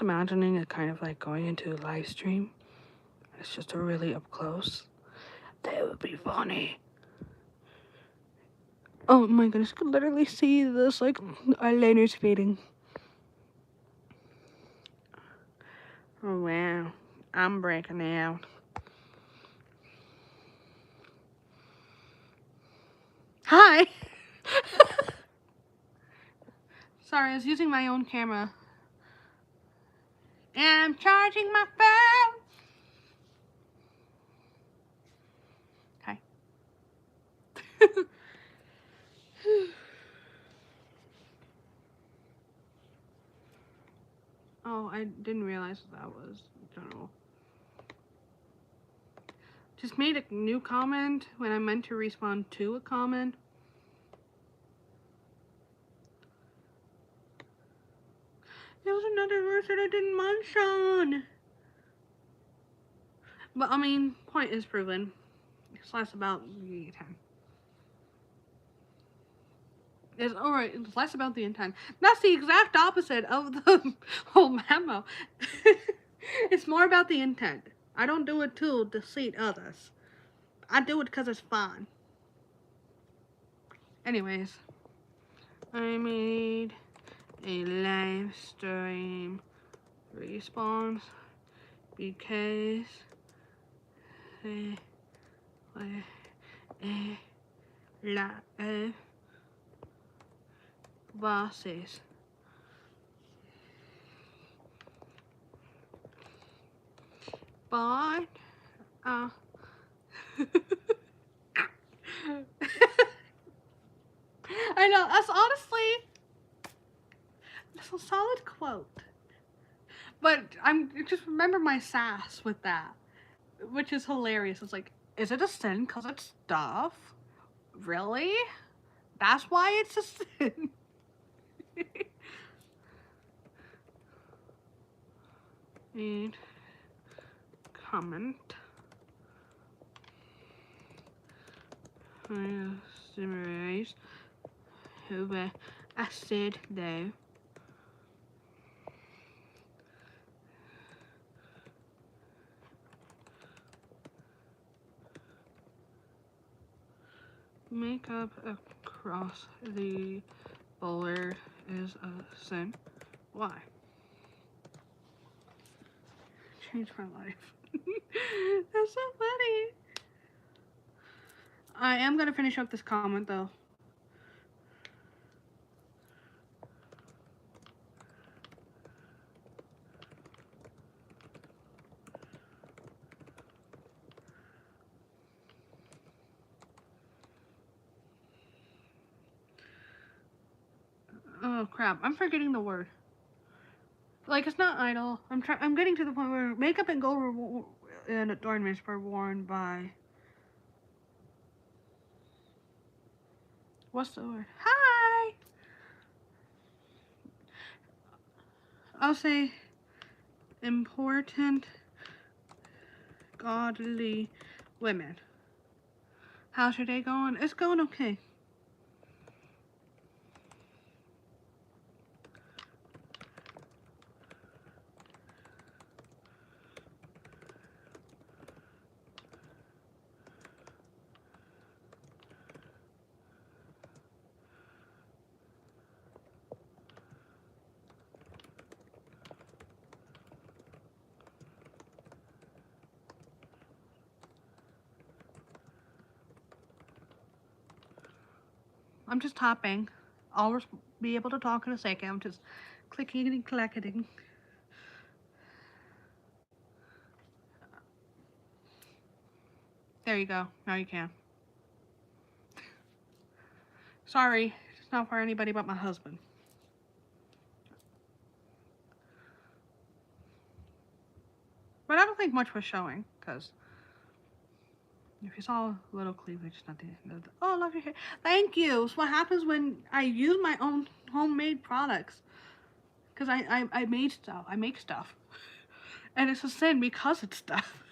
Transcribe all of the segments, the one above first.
imagining it kind of like going into a live stream. It's just a really up close. That would be funny. Oh my goodness, I could literally see this like eyeliner's fading. Oh wow, I'm breaking out. Hi! Sorry, I was using my own camera. And I'm charging my phone! Hi. Oh, I didn't realize that was general. Just made a new comment when I meant to respond to a comment. There was another verse that I didn't mention. But I mean, point is proven. It's less about the intent. It's alright, it's less about the intent. That's the exact opposite of the whole memo. It's more about the intent. I don't do it to deceive others. I do it because it's fun. Anyways, I made a live stream response because lot of bosses. But I know, that's honestly that's a solid quote. But I'm just remember my sass with that, which is hilarious. It's like, is it a sin because it's stuff? Really? That's why it's a sin. And comment. Summarize who I said though. Makeup across the board is a sin. Why? Changed my life. That's so funny. I am gonna finish up this comment though. Oh crap! I'm forgetting the word. Like, it's not idle. I'm getting to the point where makeup and gold and adornments were worn by. What's the word? Hi. I'll say important, godly women. How's your day going? It's going okay. I'm just tapping. I'll be able to talk in a second. I'm just clicking and clacking. There you go. Now you can. Sorry, it's not for anybody but my husband. But I don't think much was showing, because if you saw a little cleavage, not the end of the, oh, love your hair. Thank you. It's what happens when I use my own homemade products. Because I made stuff. I make stuff. And it's a sin because it's stuff.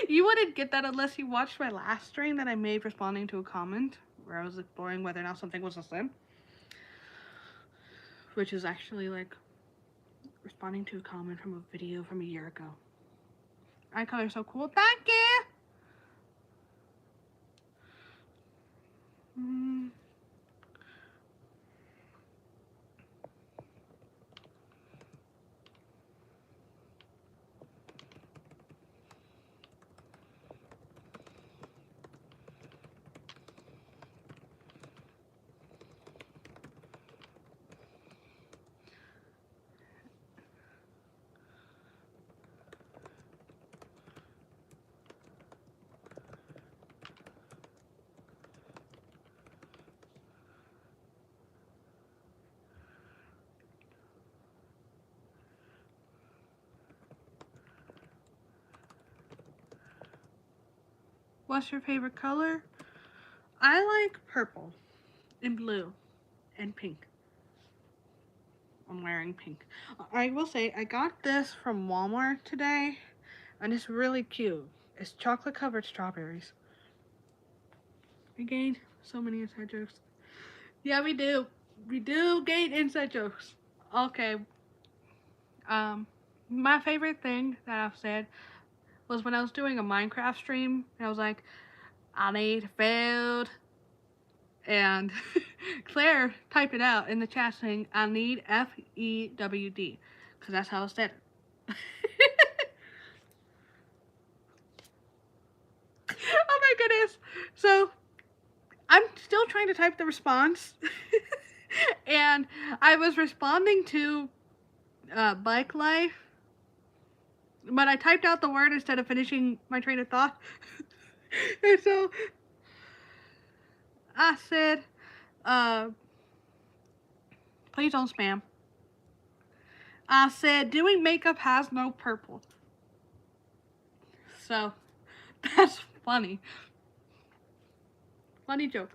You wouldn't get that unless you watched my last stream that I made responding to a comment where I was exploring whether or not something was a sin. Which is actually like responding to a comment from a video from a year ago. Eye color so cool. Thank you. What's your favorite color? I like purple and blue and pink. I'm wearing pink. I will say I got this from Walmart today and it's really cute. It's chocolate covered strawberries. We gained so many inside jokes. Yeah, we do. We do gain inside jokes. Okay. My favorite thing that I've said was when I was doing a Minecraft stream and I was like, I need food. And Claire typed it out in the chat saying, I need FEWD. Because that's how I said it. Oh my goodness. So, I'm still trying to type the response. And I was responding to Bike Life. But I typed out the word instead of finishing my train of thought. And so, I said, please don't spam. I said, doing makeup has no purple. So, that's funny. Funny joke.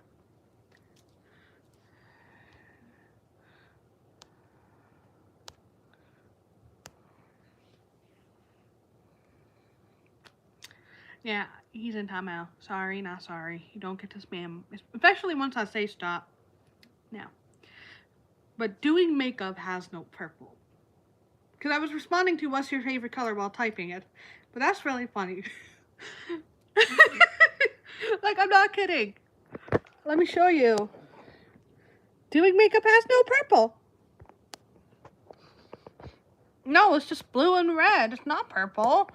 Yeah, he's in timeout. Sorry, not sorry. You don't get to spam. Especially once I say stop. Now. But doing makeup has no purple. Because I was responding to what's your favorite color while typing it. But that's really funny. Like, I'm not kidding. Let me show you. Doing makeup has no purple. No, it's just blue and red. It's not purple.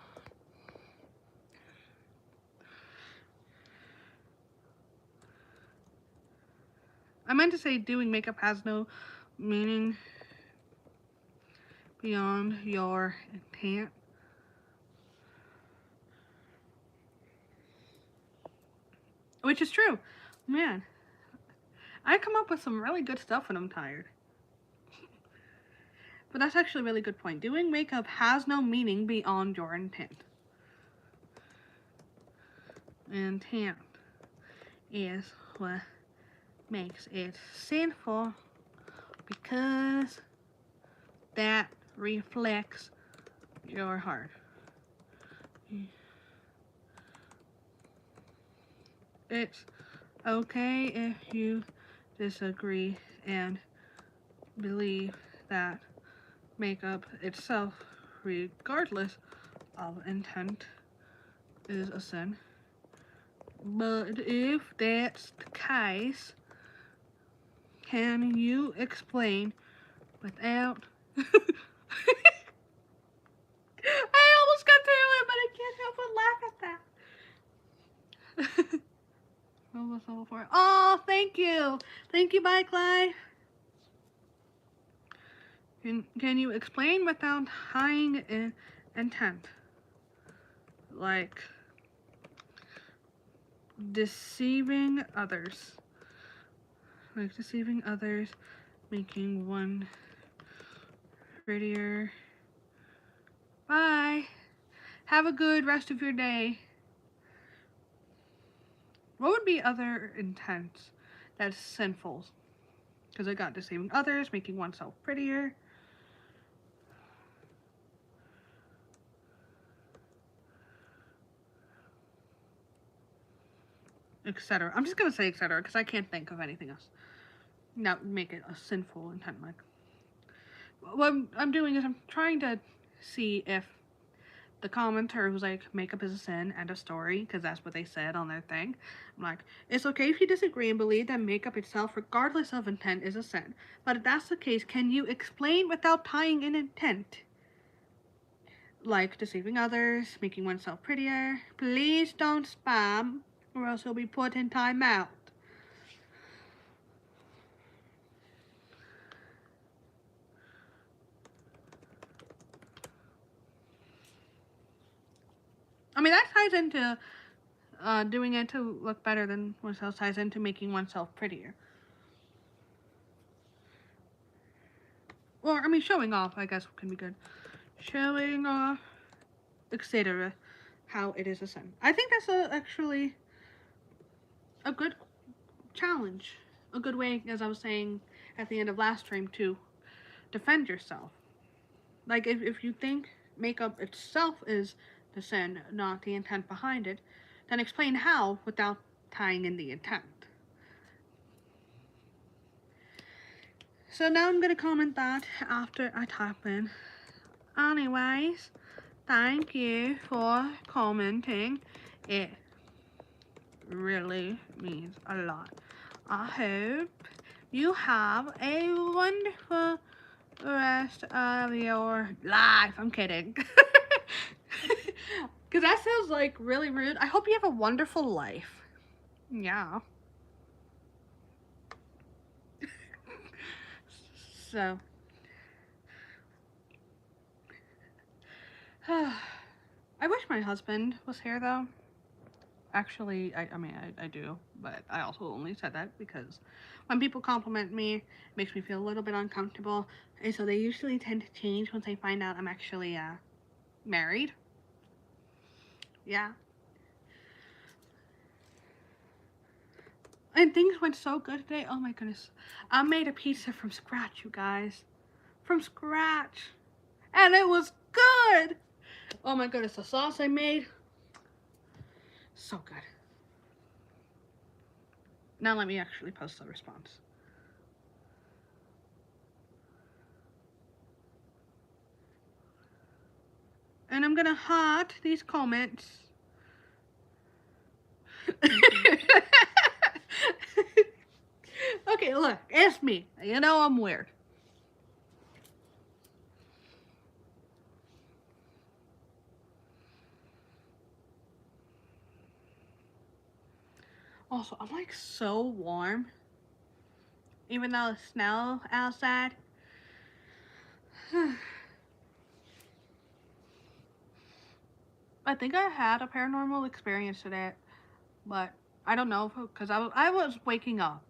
I meant to say doing makeup has no meaning beyond your intent. Which is true. Man, I come up with some really good stuff when I'm tired. But that's actually a really good point. Doing makeup has no meaning beyond your intent. Intent is what makes it sinful because that reflects your heart. It's okay if you disagree and believe that makeup itself, regardless of intent, is a sin. But if that's the case, can you explain without... I almost got through it, but I can't help but laugh at that. Almost level 4. Oh, thank you. Thank you, Bike Life. Can you explain without hiding intent? Like deceiving others. Like deceiving others, making one prettier. Bye. Have a good rest of your day. What would be other intents that's sinful? Because I got deceiving others, making oneself prettier. Etc. I'm just gonna say etc. because I can't think of anything else. Now make it a sinful intent, Mike. what I'm doing is I'm trying to see if the commenter was like, makeup is a sin, end of story, because that's what they said on their thing. I'm like, it's okay if you disagree and believe that makeup itself, regardless of intent, is a sin. But if that's the case, can you explain without tying in intent? Like deceiving others, making oneself prettier. Please don't spam, or else you'll be put in timeout. I mean, that ties into doing it to look better than oneself, ties into making oneself prettier. Or, I mean, showing off, I guess, can be good. Showing off, etc. How it is a sin. I think that's actually a good challenge. A good way, as I was saying at the end of last stream, to defend yourself. Like, if you think makeup itself is the sin, not the intent behind it, then explain how without tying in the intent. So now I'm going to comment that after I type in. Anyways, thank you for commenting. It really means a lot. I hope you have a wonderful rest of your life. I'm kidding. Because that sounds like really rude. I hope you have a wonderful life. Yeah. So. I wish my husband was here though. Actually, I mean, I do, but I also only said that because when people compliment me, it makes me feel a little bit uncomfortable, and so they usually tend to change once they find out I'm actually married. Yeah. And things went so good today. Oh my goodness. I made a pizza from scratch, you guys. From scratch. And it was good. Oh my goodness, the sauce I made, so good. Now let me actually post the response. And I'm gonna heart these comments. Okay, look, it's me. You know I'm weird. Also, I'm like so warm. Even though it's snow outside. I think I had a paranormal experience today, but I don't know because I was waking up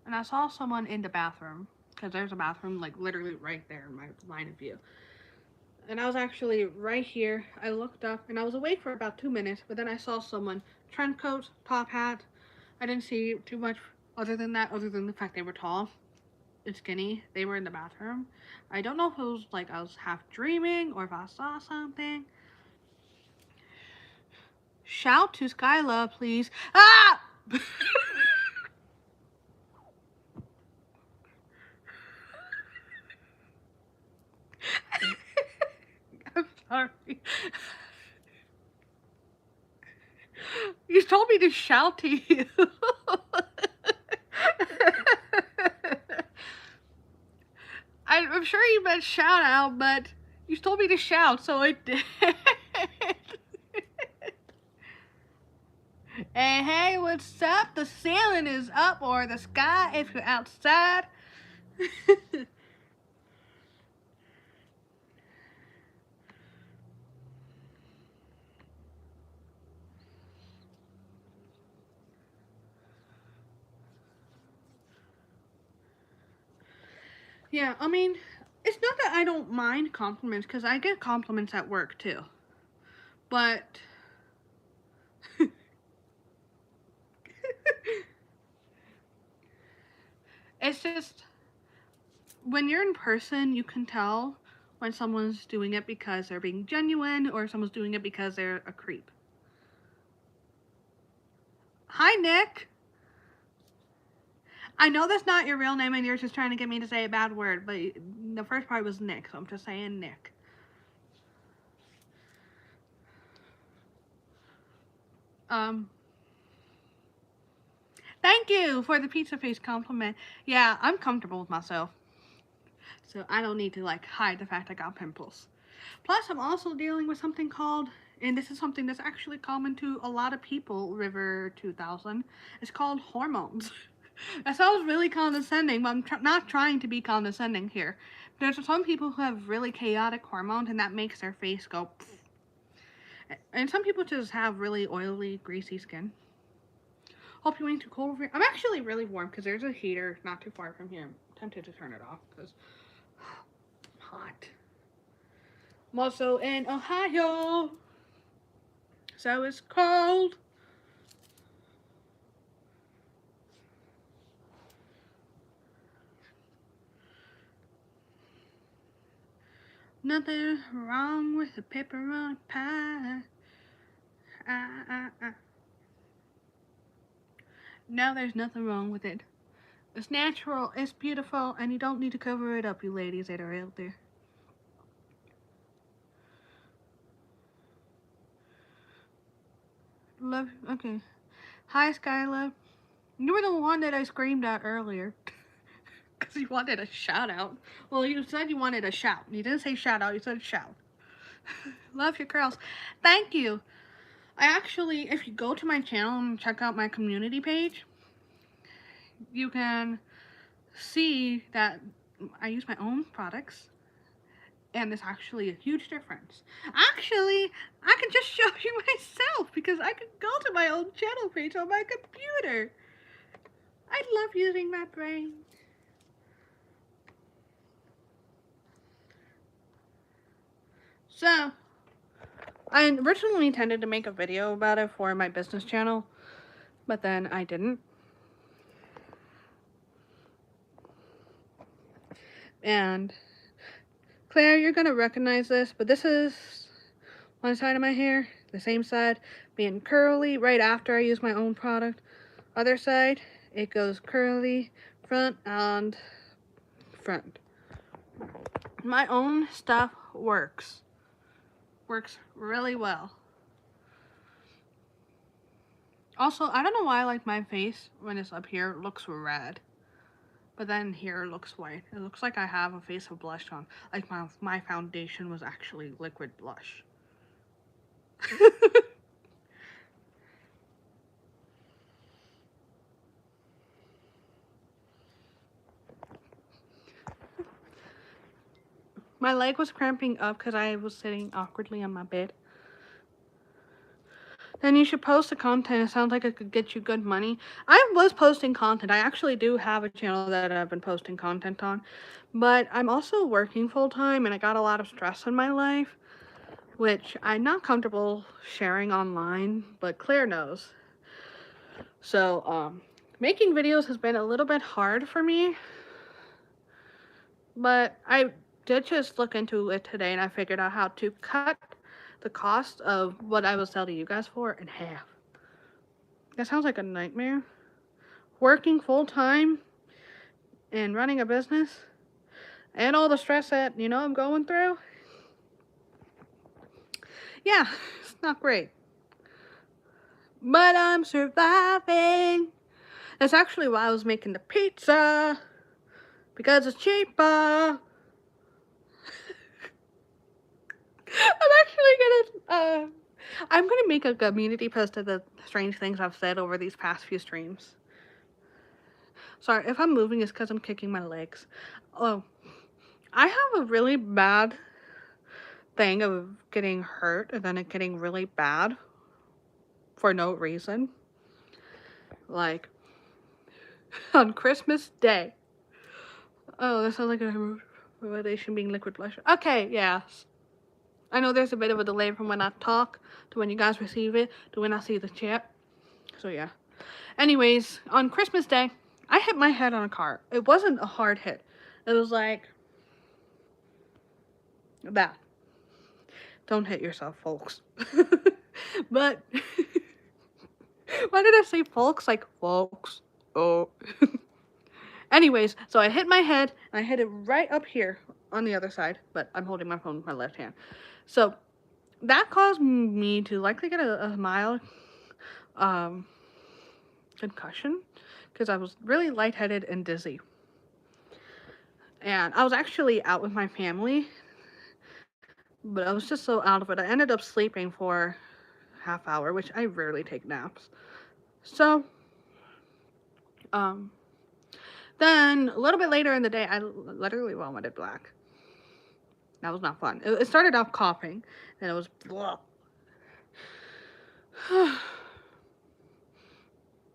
and I saw someone in the bathroom because there's a bathroom like literally right there in my line of view. And I was actually right here. I looked up and I was awake for about 2 minutes, but then I saw someone, trench coat, top hat. I didn't see too much other than that, other than the fact they were tall and skinny. They were in the bathroom. I don't know if it was like I was half dreaming or if I saw something. Shout to Skyla, please. Ah! I'm sorry. You told me to shout to you. I'm sure you meant shout out, but you told me to shout, so I did. Hey, hey, what's up? The ceiling is up, or the sky if you're outside. Yeah, I mean, it's not that I don't mind compliments, because I get compliments at work too. But it's just when you're in person, you can tell when someone's doing it because they're being genuine or someone's doing it because they're a creep. Hi, Nick. I know that's not your real name and you're just trying to get me to say a bad word, but the first part was Nick, so I'm just saying Nick. Thank you for the pizza face compliment. Yeah, I'm comfortable with myself. So I don't need to like hide the fact I got pimples. Plus, I'm also dealing with something called, and this is something that's actually common to a lot of people, River 2000. It's called hormones. That sounds really condescending, but I'm not trying to be condescending here. There's some people who have really chaotic hormones, and that makes their face go pfft. And some people just have really oily, greasy skin. Hope you ain't too cold over here. I'm actually really warm because there's a heater not too far from here. I'm tempted to turn it off because I'm hot. I'm also in Ohio, so it's cold. Nothing wrong with a pepperoni pie. No, there's nothing wrong with it. It's natural, it's beautiful, and you don't need to cover it up, you ladies that are out there. Love, okay. Hi, Skyla. You were the one that I screamed at earlier. Because you wanted a shout out. Well, you said you wanted a shout. You didn't say shout out, you said shout. Love your curls. Thank you. I actually, if you go to my channel and check out my community page, you can see that I use my own products. And there's actually a huge difference. Actually, I can just show you myself because I can go to my own channel page on my computer. I love using my brain. So, I originally intended to make a video about it for my business channel, but then I didn't. And Claire, you're gonna recognize this, but this is one side of my hair, the same side being curly right after I use my own product. Other side, it goes curly front and front. My own stuff works really well. Also, I don't know why like my face when it's up here looks red, but then here it looks white. It looks like I have a face of blush on, like my foundation was actually liquid blush. My leg was cramping up because I was sitting awkwardly on my bed. Then you should post the content. It sounds like it could get you good money. I was posting content. I actually do have a channel that I've been posting content on. But I'm also working full-time and I got a lot of stress in my life, which I'm not comfortable sharing online, but Claire knows. So, making videos has been a little bit hard for me. But I did just look into it today and I figured out how to cut the cost of what I will sell to you guys for in half. That sounds like a nightmare. Working full-time and running a business and all the stress that, I'm going through. Yeah, it's not great. But I'm surviving. That's actually why I was making the pizza. Because it's cheaper. I'm gonna make a community post of the strange things I've said over these past few streams. Sorry, if I'm moving, it's because I'm kicking my legs. Oh, I have a really bad thing of getting hurt and then it getting really bad for no reason. Like, on Christmas Day. Oh, that sounds like a relation being liquid blush. Okay, yes. I know there's a bit of a delay from when I talk to when you guys receive it to when I see the chat. So yeah. Anyways, on Christmas Day, I hit my head on a car. It wasn't a hard hit. It was like that. Don't hit yourself, folks. But why did I say folks? Like folks. Oh. Anyways, so I hit my head, and I hit it right up here on the other side, but I'm holding my phone with my left hand. So that caused me to likely get a mild um, concussion because I was really lightheaded and dizzy. And I was actually out with my family, but I was just so out of it. I ended up sleeping for half hour, which I rarely take naps. So, um, then a little bit later in the day, I literally vomited black. That was not fun. It started off coughing, and it was blah. And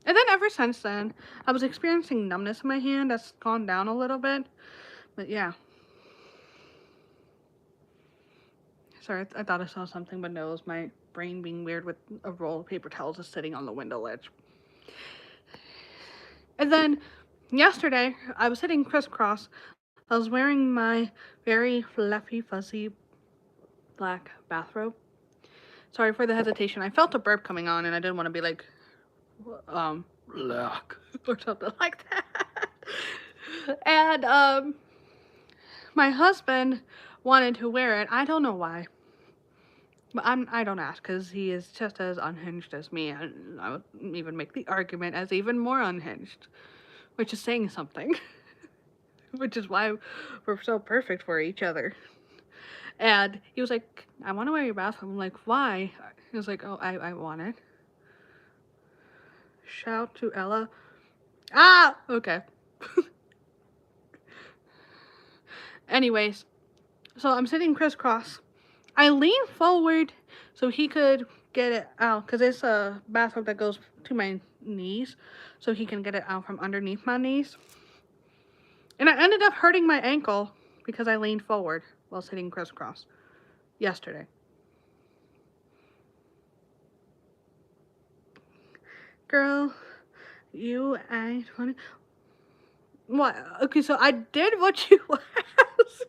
then ever since then, I was experiencing numbness in my hand that's gone down a little bit. But yeah. Sorry, I thought I saw something, but no, it was my brain being weird with a roll of paper towels just sitting on the window ledge. And then yesterday, I was sitting crisscross. I was wearing my very fluffy, fuzzy black bathrobe. Sorry for the hesitation. I felt a burp coming on, and I didn't want to be like, look, or something like that. And my husband wanted to wear it. I don't know why. But I don't ask because he is just as unhinged as me, and I would even make the argument as even more unhinged, which is saying something, which is why we're so perfect for each other. And he was like, I want to wear your bathrobe. I'm like, why? He was like, oh, I want it. Shout to Ella. Ah! Okay. Anyways, so I'm sitting crisscross. I lean forward so he could get it out because it's a bathrobe that goes to my knees, so he can get it out from underneath my knees. And I ended up hurting my ankle because I leaned forward while sitting crisscross yesterday. Girl, you ain't funny. What? Okay, so I did what you asked.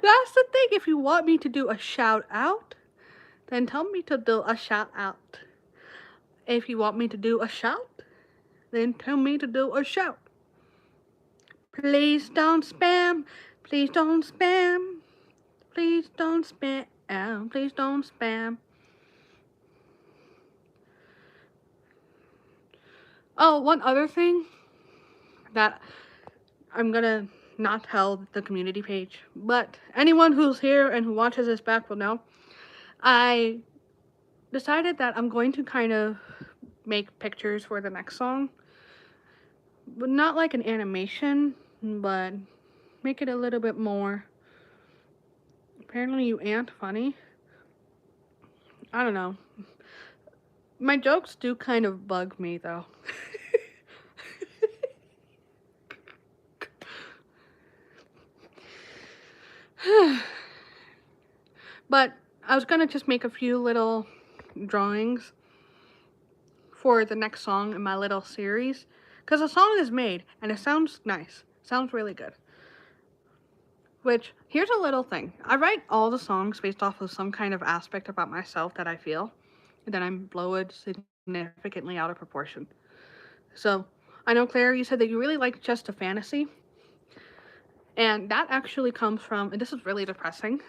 That's the thing. If you want me to do a shout out, then tell me to do a shout out. If you want me to do a shout, then tell me to do a shout. Please don't spam. Please don't spam. Please don't spam. Please don't spam. Oh, one other thing that I'm gonna not tell the community page, but anyone who's here and who watches this back will know. I decided that I'm going to kind of make pictures for the next song, but not like an animation, but make it a little bit more. Apparently, you ain't funny. I don't know. My jokes do kind of bug me though. But I was gonna just make a few little drawings for the next song in my little series. Because the song is made and it sounds nice. Sounds really good. Which, here's a little thing. I write all the songs based off of some kind of aspect about myself that I feel. And then I blow it significantly out of proportion. So, I know, Claire, you said that you really like Just a Fantasy. And that actually comes from, and this is really depressing,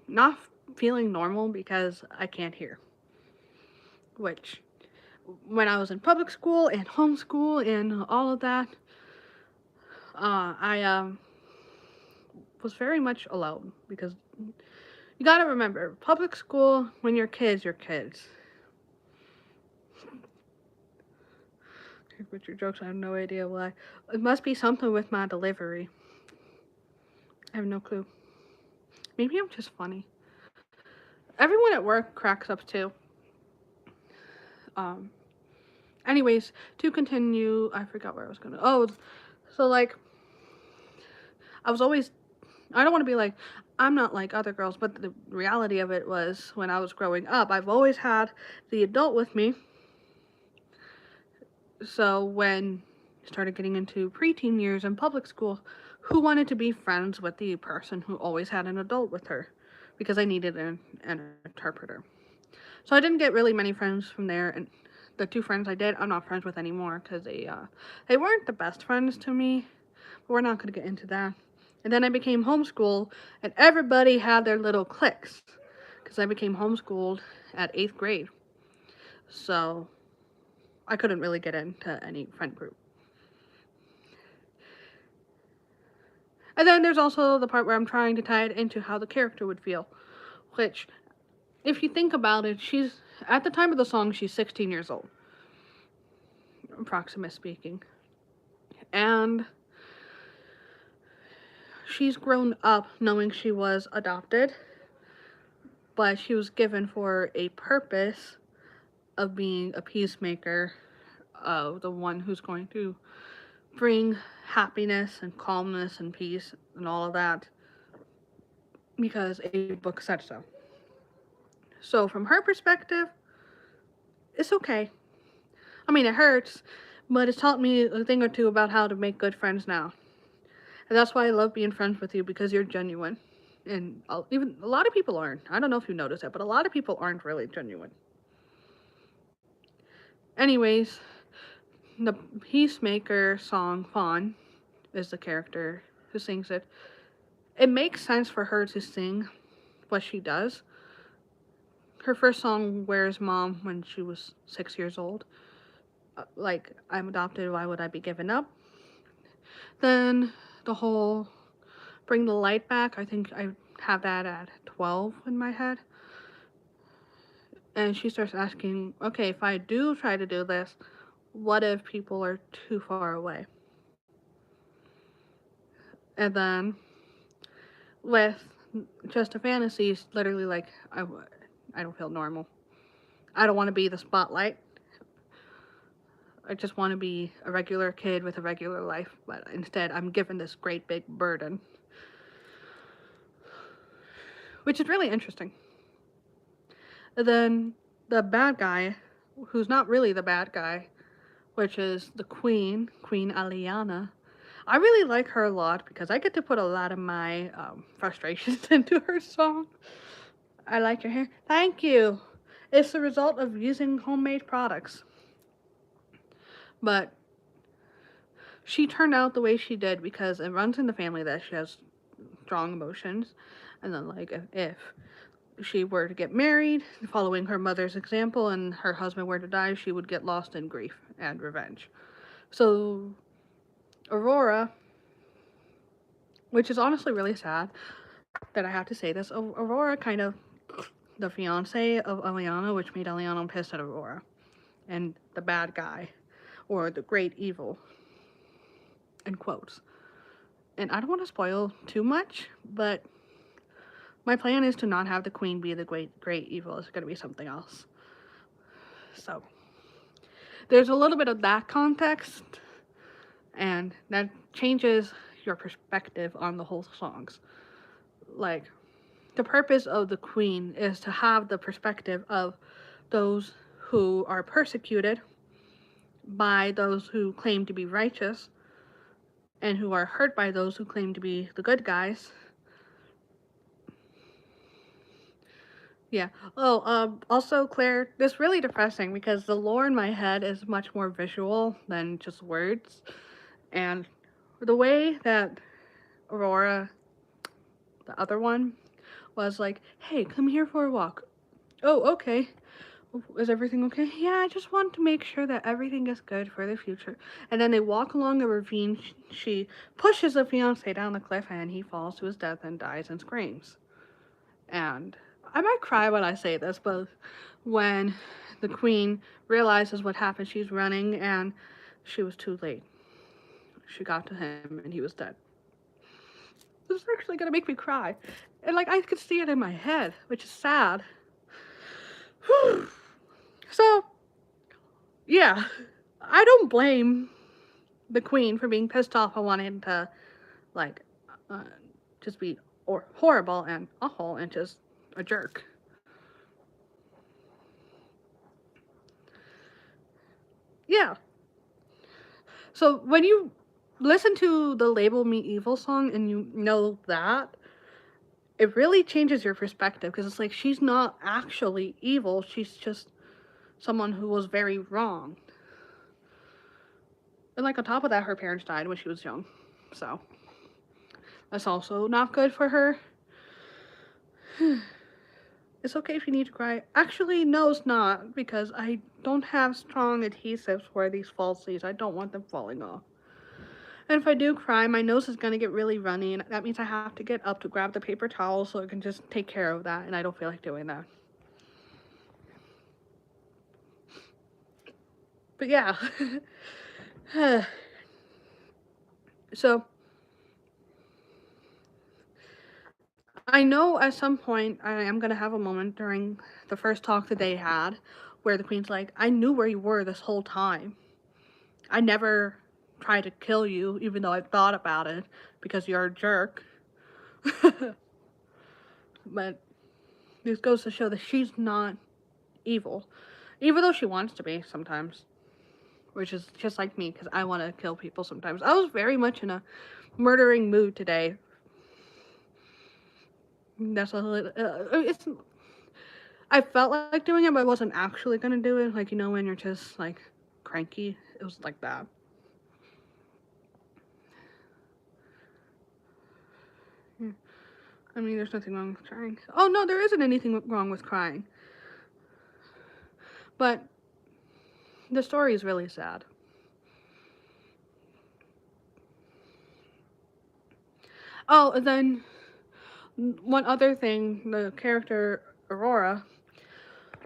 not feeling normal because I can't hear. Which, when I was in public school and homeschool and all of that, I was very much alone because you gotta remember, public school, when you're kids, you're kids. With your jokes, I have no idea why. It must be something with my delivery. I have no clue. Maybe I'm just funny. Everyone at work cracks up too. Anyways, to continue, I forgot where I was gonna. Oh, so like, I was always. I don't want to be like, I'm not like other girls, but the reality of it was when I was growing up, I've always had the adult with me. So when I started getting into preteen years in public school, who wanted to be friends with the person who always had an adult with her? Because I needed an interpreter. So I didn't get really many friends from there, and the two friends I did, I'm not friends with anymore because they weren't the best friends to me. But we're not going to get into that. And then I became homeschooled, and everybody had their little cliques because I became homeschooled at 8th grade. So I couldn't really get into any friend group. And then there's also the part where I'm trying to tie it into how the character would feel, which, if you think about it, she's, at the time of the song, she's 16 years old, approximately speaking. And she's grown up knowing she was adopted, but she was given for a purpose of being a peacemaker, of the one who's going to bring happiness and calmness and peace and all of that, because a book said so. So from her perspective, it's okay. I mean, it hurts, but it's taught me a thing or two about how to make good friends now. And that's why I love being friends with you, because you're genuine. And even a lot of people aren't. I don't know if you noticed that, but a lot of people aren't really genuine. Anyways, the Peacemaker song, Fawn, is the character who sings it. It makes sense for her to sing what she does. Her first song, Where's Mom, when she was 6 years old. Like, I'm adopted, why would I be given up? Then the whole Bring the Light Back, I think I have that at 12 in my head. And she starts asking, okay, if I do try to do this, what if people are too far away? And then with Just a Fantasy, it's literally like, I don't feel normal. I don't want to be the spotlight. I just want to be a regular kid with a regular life, but instead I'm given this great big burden. Which is really interesting. And then the bad guy, who's not really the bad guy, which is the Queen Aliana. I really like her a lot because I get to put a lot of my frustrations into her song. I like your hair. Thank you. It's the result of using homemade products. But she turned out the way she did because it runs in the family that she has strong emotions. And then, like, if she were to get married, following her mother's example, and her husband were to die, she would get lost in grief and revenge. So, Aurora, which is honestly really sad that I have to say this, Aurora kind of the fiance of Aliana, which made Aliana pissed at Aurora, and the bad guy, or the great evil, in quotes. And I don't want to spoil too much, but my plan is to not have the queen be the great evil. It's going to be something else. So, there's a little bit of that context, and that changes your perspective on the whole songs. Like, the purpose of the queen is to have the perspective of those who are persecuted by those who claim to be righteous and who are hurt by those who claim to be the good guys. Yeah. Oh, also, Claire, this is really depressing because the lore in my head is much more visual than just words. And the way that Aurora, the other one, was like, hey, come here for a walk. Oh, okay. Is everything okay? Yeah, I just want to make sure that everything is good for the future. And then they walk along a ravine. She pushes the fiance down the cliff and he falls to his death and dies and screams. And I might cry when I say this, but when the queen realizes what happened, she's running and she was too late. She got to him and he was dead. This is actually gonna make me cry. And like I could see it in my head, which is sad. So, yeah, I don't blame the queen for being pissed off and wanting to, like, just be horrible and awful and just a jerk. Yeah. So when you listen to the Label Me Evil song and you know that, it really changes your perspective because it's like she's not actually evil. She's just someone who was very wrong. And like on top of that, her parents died when she was young. So that's also not good for her. It's okay if you need to cry. Actually, no, it's not, because I don't have strong adhesives for these falsies. I don't want them falling off. And if I do cry, my nose is going to get really runny, and that means I have to get up to grab the paper towel so I can just take care of that, and I don't feel like doing that. But yeah. So, I know at some point I am going to have a moment during the first talk that they had where the queen's like, I knew where you were this whole time. I never tried to kill you, even though I thought about it, because you're a jerk. But this goes to show that she's not evil, even though she wants to be sometimes, which is just like me, because I want to kill people sometimes. I was very much in a murdering mood today. That's a little, it's, I felt like doing it, but I wasn't actually gonna do it. Like, you know, when you're just like cranky, it was like that. I mean, there's nothing wrong with crying. Oh no, there isn't anything wrong with crying. But the story is really sad. Oh, and then one other thing, the character Aurora,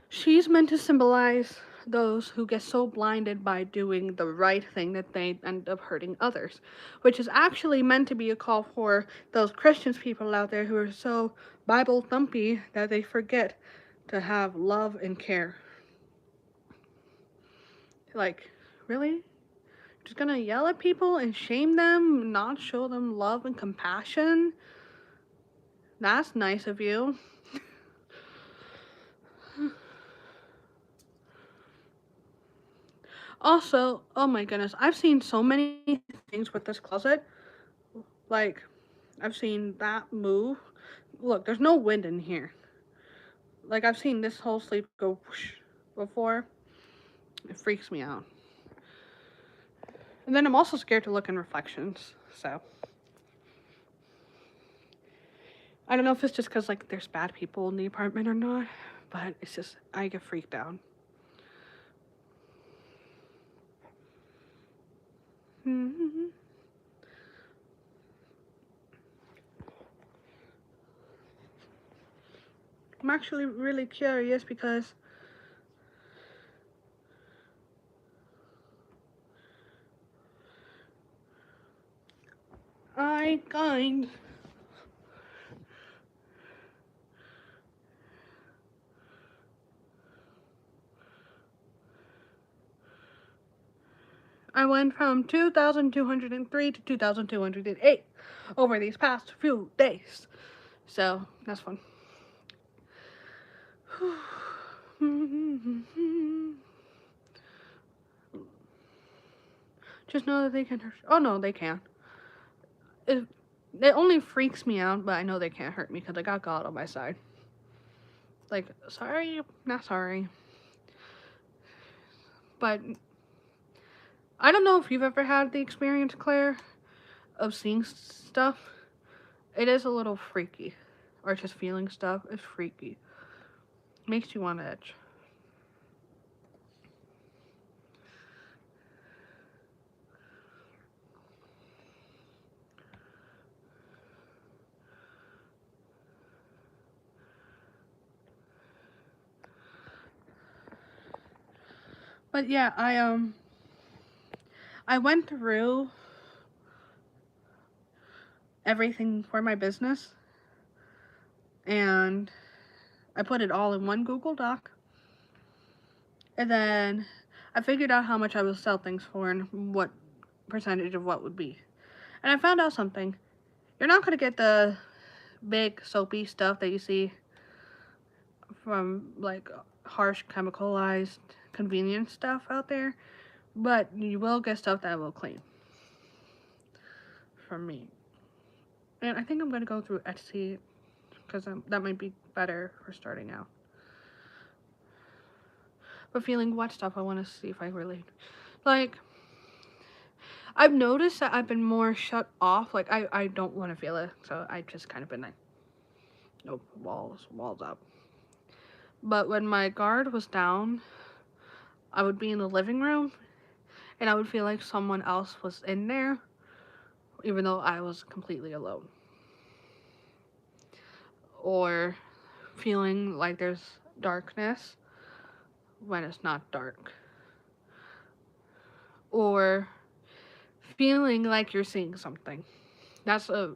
she's meant to symbolize those who get so blinded by doing the right thing that they end up hurting others, which is actually meant to be a call for those Christians people out there who are so Bible thumpy that they forget to have love and care. Like, really? Just gonna yell at people and shame them, not show them love and compassion? That's nice of you. Also, oh my goodness, I've seen so many things with this closet. Like, I've seen that move. Look, there's no wind in here. Like, I've seen this whole sleep go whoosh before. It freaks me out. And then I'm also scared to look in reflections, so. I don't know if it's just because, like, there's bad people in the apartment or not, but it's just, I get freaked out. I'm actually really curious because I kind I went from 2,203 to 2,208 over these past few days. So, that's fun. Just know that they can hurt. Oh no, they can. It, it only freaks me out, but I know they can't hurt me because I got God on my side. Like, sorry, not sorry. But I don't know if you've ever had the experience, Claire, of seeing stuff. It is a little freaky. Or just feeling stuff is freaky. Makes you on edge. But yeah, I went through everything for my business and I put it all in one Google Doc. And then I figured out how much I would sell things for and what percentage of what would be. And I found out something. You're not going to get the big soapy stuff that you see from like harsh chemicalized convenience stuff out there, but you will get stuff that will clean from me. And I think I'm going to go through Etsy because that might be better for starting out. But feeling wet stuff, I want to see if I really, like, I've noticed that I've been more shut off. Like, I don't want to feel it. So I just kind of been like, nope, walls up. But when my guard was down, I would be in the living room and I would feel like someone else was in there, even though I was completely alone. Or feeling like there's darkness when it's not dark. Or feeling like you're seeing something. That's the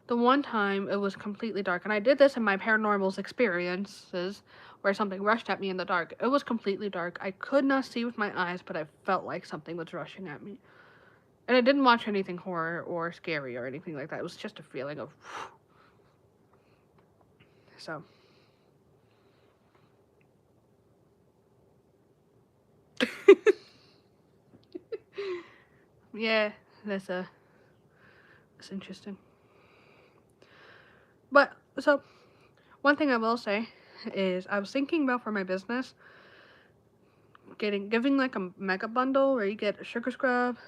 one time it was completely dark, and I did this in my paranormal experiences where something rushed at me in the dark. It was completely dark. I could not see with my eyes, but I felt like something was rushing at me. And I didn't watch anything horror or scary or anything like that. It was just a feeling of so. Yeah, that's interesting. But so one thing I will say is I was thinking about for my business giving like a mega bundle where you get a sugar scrub.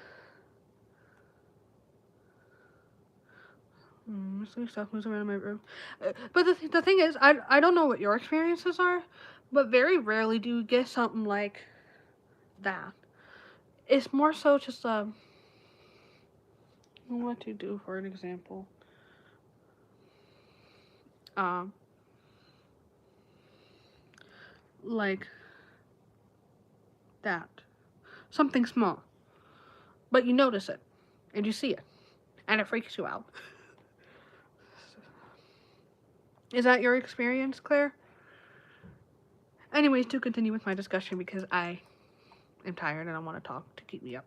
Stuff moves around in my room. But the thing is, I don't know what your experiences are, but very rarely do you get something like that. It's more so just what to do for an example. Um, like that, something small, but you notice it, and you see it, and it freaks you out. Is that your experience, Claire? Anyways, to continue with my discussion because I am tired and I want to talk to keep me up.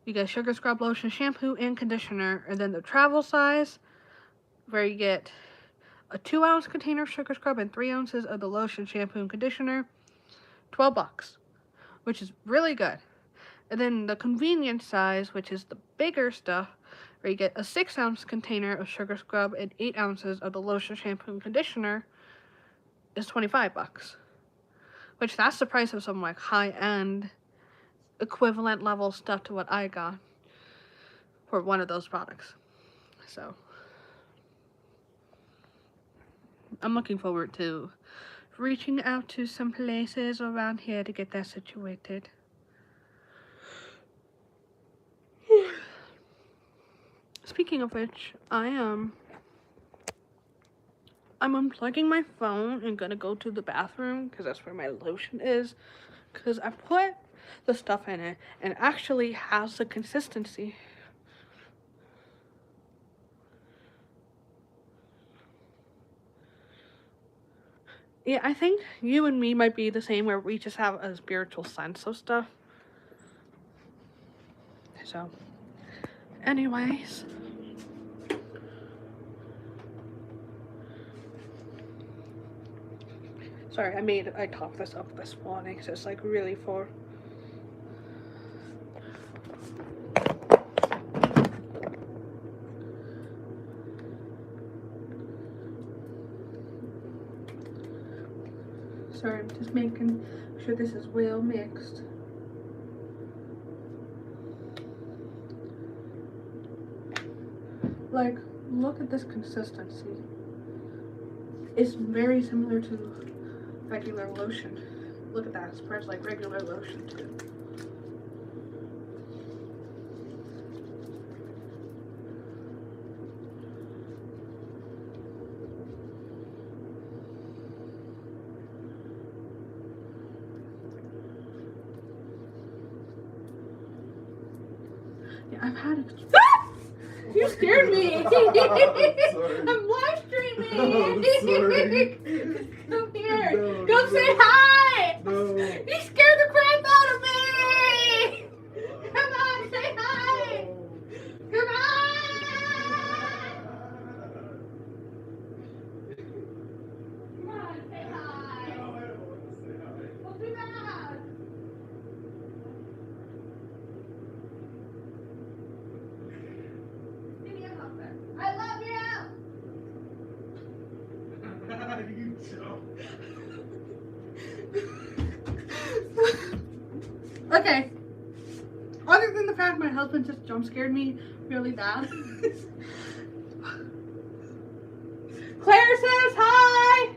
You get sugar scrub, lotion, shampoo, and conditioner, and then the travel size, where you get a 2-ounce container of sugar scrub and 3 ounces of the lotion, shampoo, and conditioner, $12, which is really good. And then the convenience size, which is the bigger stuff, where you get a 6-ounce container of sugar scrub and 8 ounces of the lotion, shampoo, and conditioner, is $25. Which that's the price of some like high-end equivalent level stuff to what I got for one of those products. So I'm looking forward to reaching out to some places around here to get that situated. Speaking of which, I'm unplugging my phone and gonna go to the bathroom because that's where my lotion is. Because I put the stuff in it and it actually has the consistency. Yeah, I think you and me might be the same where we just have a spiritual sense of stuff. So, anyways. Sorry, I talked this up this morning, so it's like really for. Sorry, I'm just making sure this is well mixed. Like, look at this consistency. It's very similar to regular lotion. Look at that, it spreads like regular lotion too. Yeah, I've had it. You scared me! I'm live streaming! Sorry. Come here! No, Go no. say hi! No. You scared the crap out of me! Come on, say hi! Come on! Come on, say hi! No, I don't want to say hi. Well, too bad! Give me a hug there. I love you! You joke. Okay. Other than the fact my husband just jump scared me really bad. Claire says hi!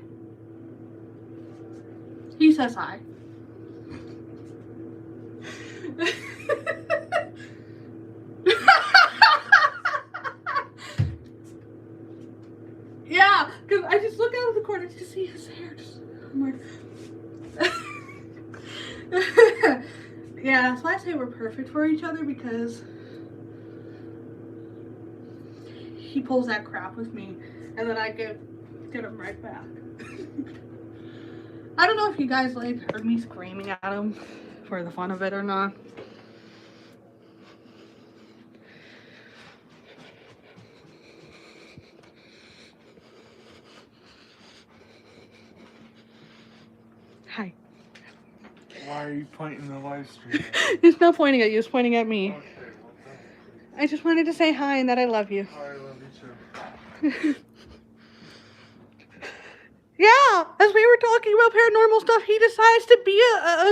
He says hi. Yeah, because I just look out of the corner to see his hair. I'm like... Yeah, that's why I say we're perfect for each other, because he pulls that crap with me, and then I get him right back. I don't know if you guys like heard me screaming at him for the fun of it or not. Hi. Why are you pointing the live stream? It's not pointing at you, it's pointing at me. Okay, well done. I just wanted to say hi and that I love you. I love you too. Yeah, as we were talking about paranormal stuff, he decides to be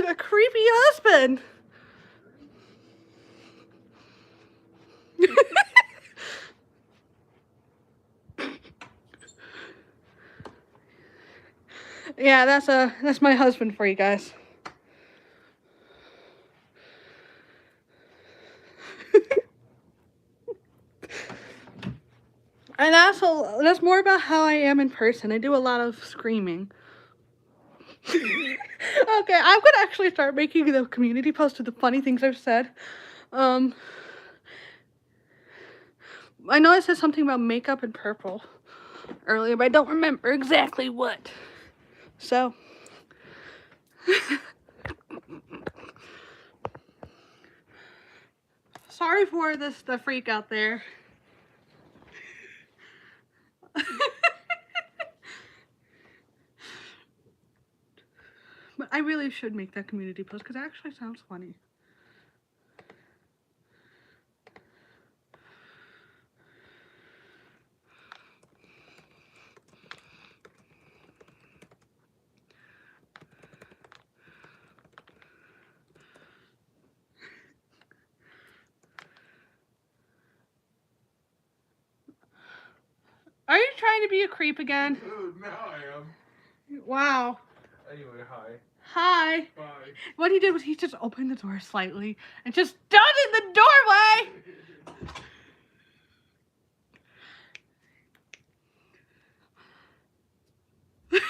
a creepy husband. Yeah, that's my husband for you guys. And that's more about how I am in person. I do a lot of screaming. Okay, I'm gonna actually start making the community post of the funny things I've said. I know I said something about makeup and purple earlier, but I don't remember exactly what. So, sorry for the freak out there. But I really should make that community post because it actually sounds funny. Are you trying to be a creep again? Dude, now I am. Wow. Anyway, hi. Hi. Bye. What he did was he just opened the door slightly and just stood in the doorway. Yeah.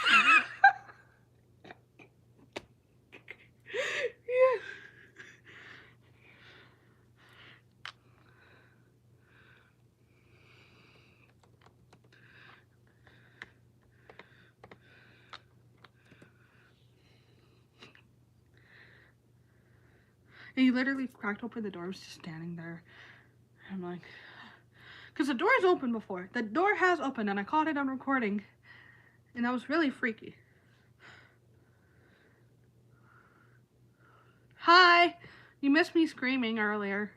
And he literally cracked open the door, was just standing there. I'm like, because the door's open before. The door has opened and I caught it on recording. And that was really freaky. Hi. You missed me screaming earlier.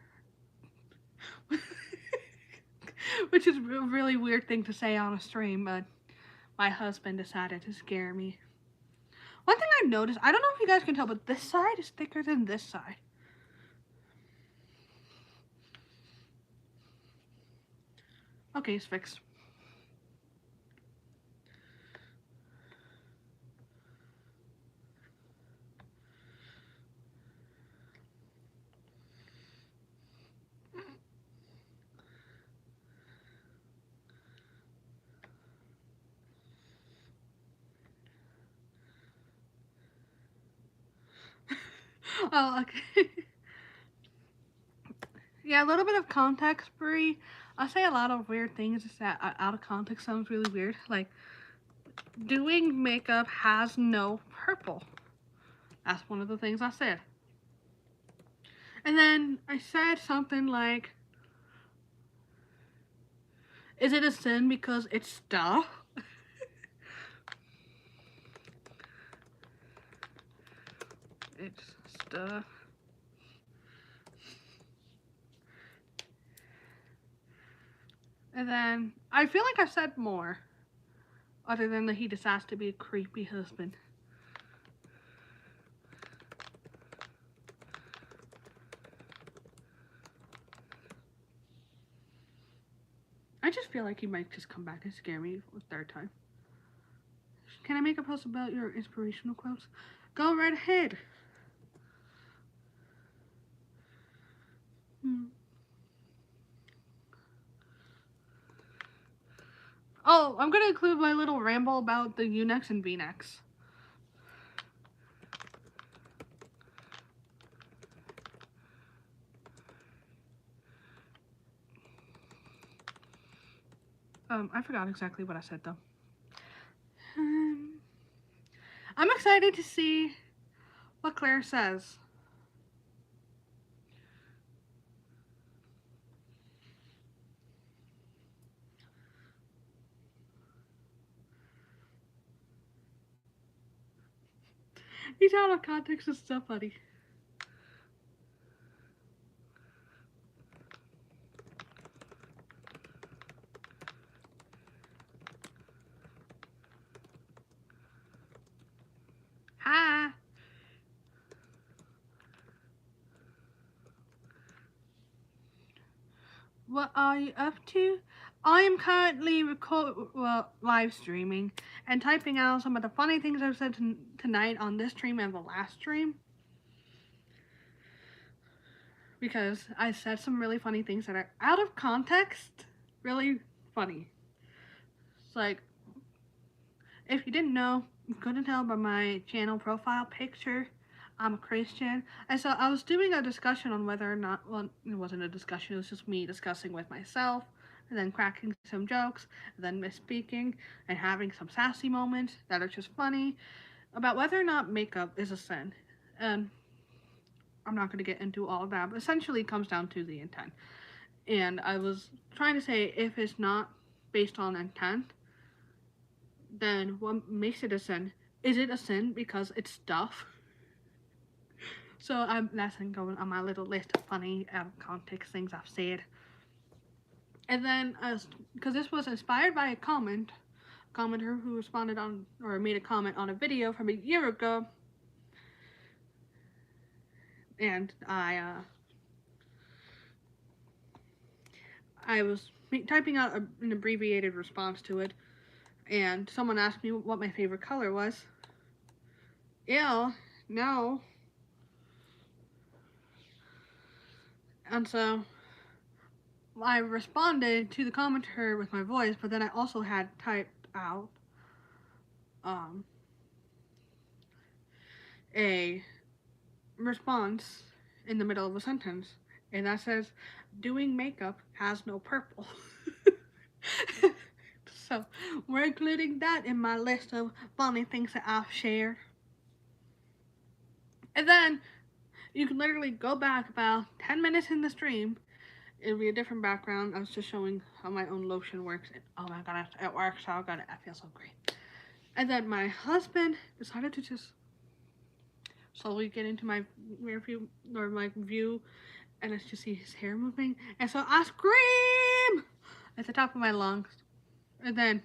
Which is a really weird thing to say on a stream, but my husband decided to scare me. One thing I've noticed, I don't know if you guys can tell, but this side is thicker than this side. Okay, it's fixed. Oh, okay. Yeah, a little bit of context, Brie. I say a lot of weird things that out of context sounds really weird. Like, doing makeup has no purple. That's one of the things I said. And then I said something like, is it a sin because it's stuff? It's stuff. And then I feel like I said more, other than that he decides to be a creepy husband. just feel like he might just come back and scare me a third time. Can I make a post about your inspirational quotes? Go right ahead. Oh, I'm gonna include my little ramble about the U-necks and V-necks. I forgot exactly what I said though. I'm excited to see what Claire says. These out of context is so funny. Hi. What are you up to? I am currently live streaming and typing out some of the funny things I've said tonight on this stream and the last stream. Because I said some really funny things that are out of context, really funny. It's like, if you didn't know, you couldn't tell by my channel profile picture, I'm a Christian. And so I was doing a discussion on whether or not, well, it wasn't a discussion, it was just me discussing with myself, and then cracking some jokes, and then misspeaking, and having some sassy moments that are just funny, about whether or not makeup is a sin. And I'm not going to get into all of that, but essentially it comes down to the intent. And I was trying to say, if it's not based on intent, then what makes it a sin? Is it a sin because it's stuff? So that's going on my little list of funny out of context things I've said. And then, because this was inspired by a commenter who responded on, or made a comment on a video from a year ago. And I was typing out an abbreviated response to it. And someone asked me what my favorite color was. Ew, no. And so I responded to the commenter with my voice, but then I also had typed out a response in the middle of a sentence, and that says, "Doing makeup has no purple." So we're including that in my list of funny things that I've shared. And then you can literally go back about 10 minutes in the stream. It'll be a different background. I was just showing how my own lotion works. And, oh my god, it works so good. I feel so great. And then my husband decided to just slowly get into my rear view, or my view, and I just see his hair moving. And so I scream at the top of my lungs. And then,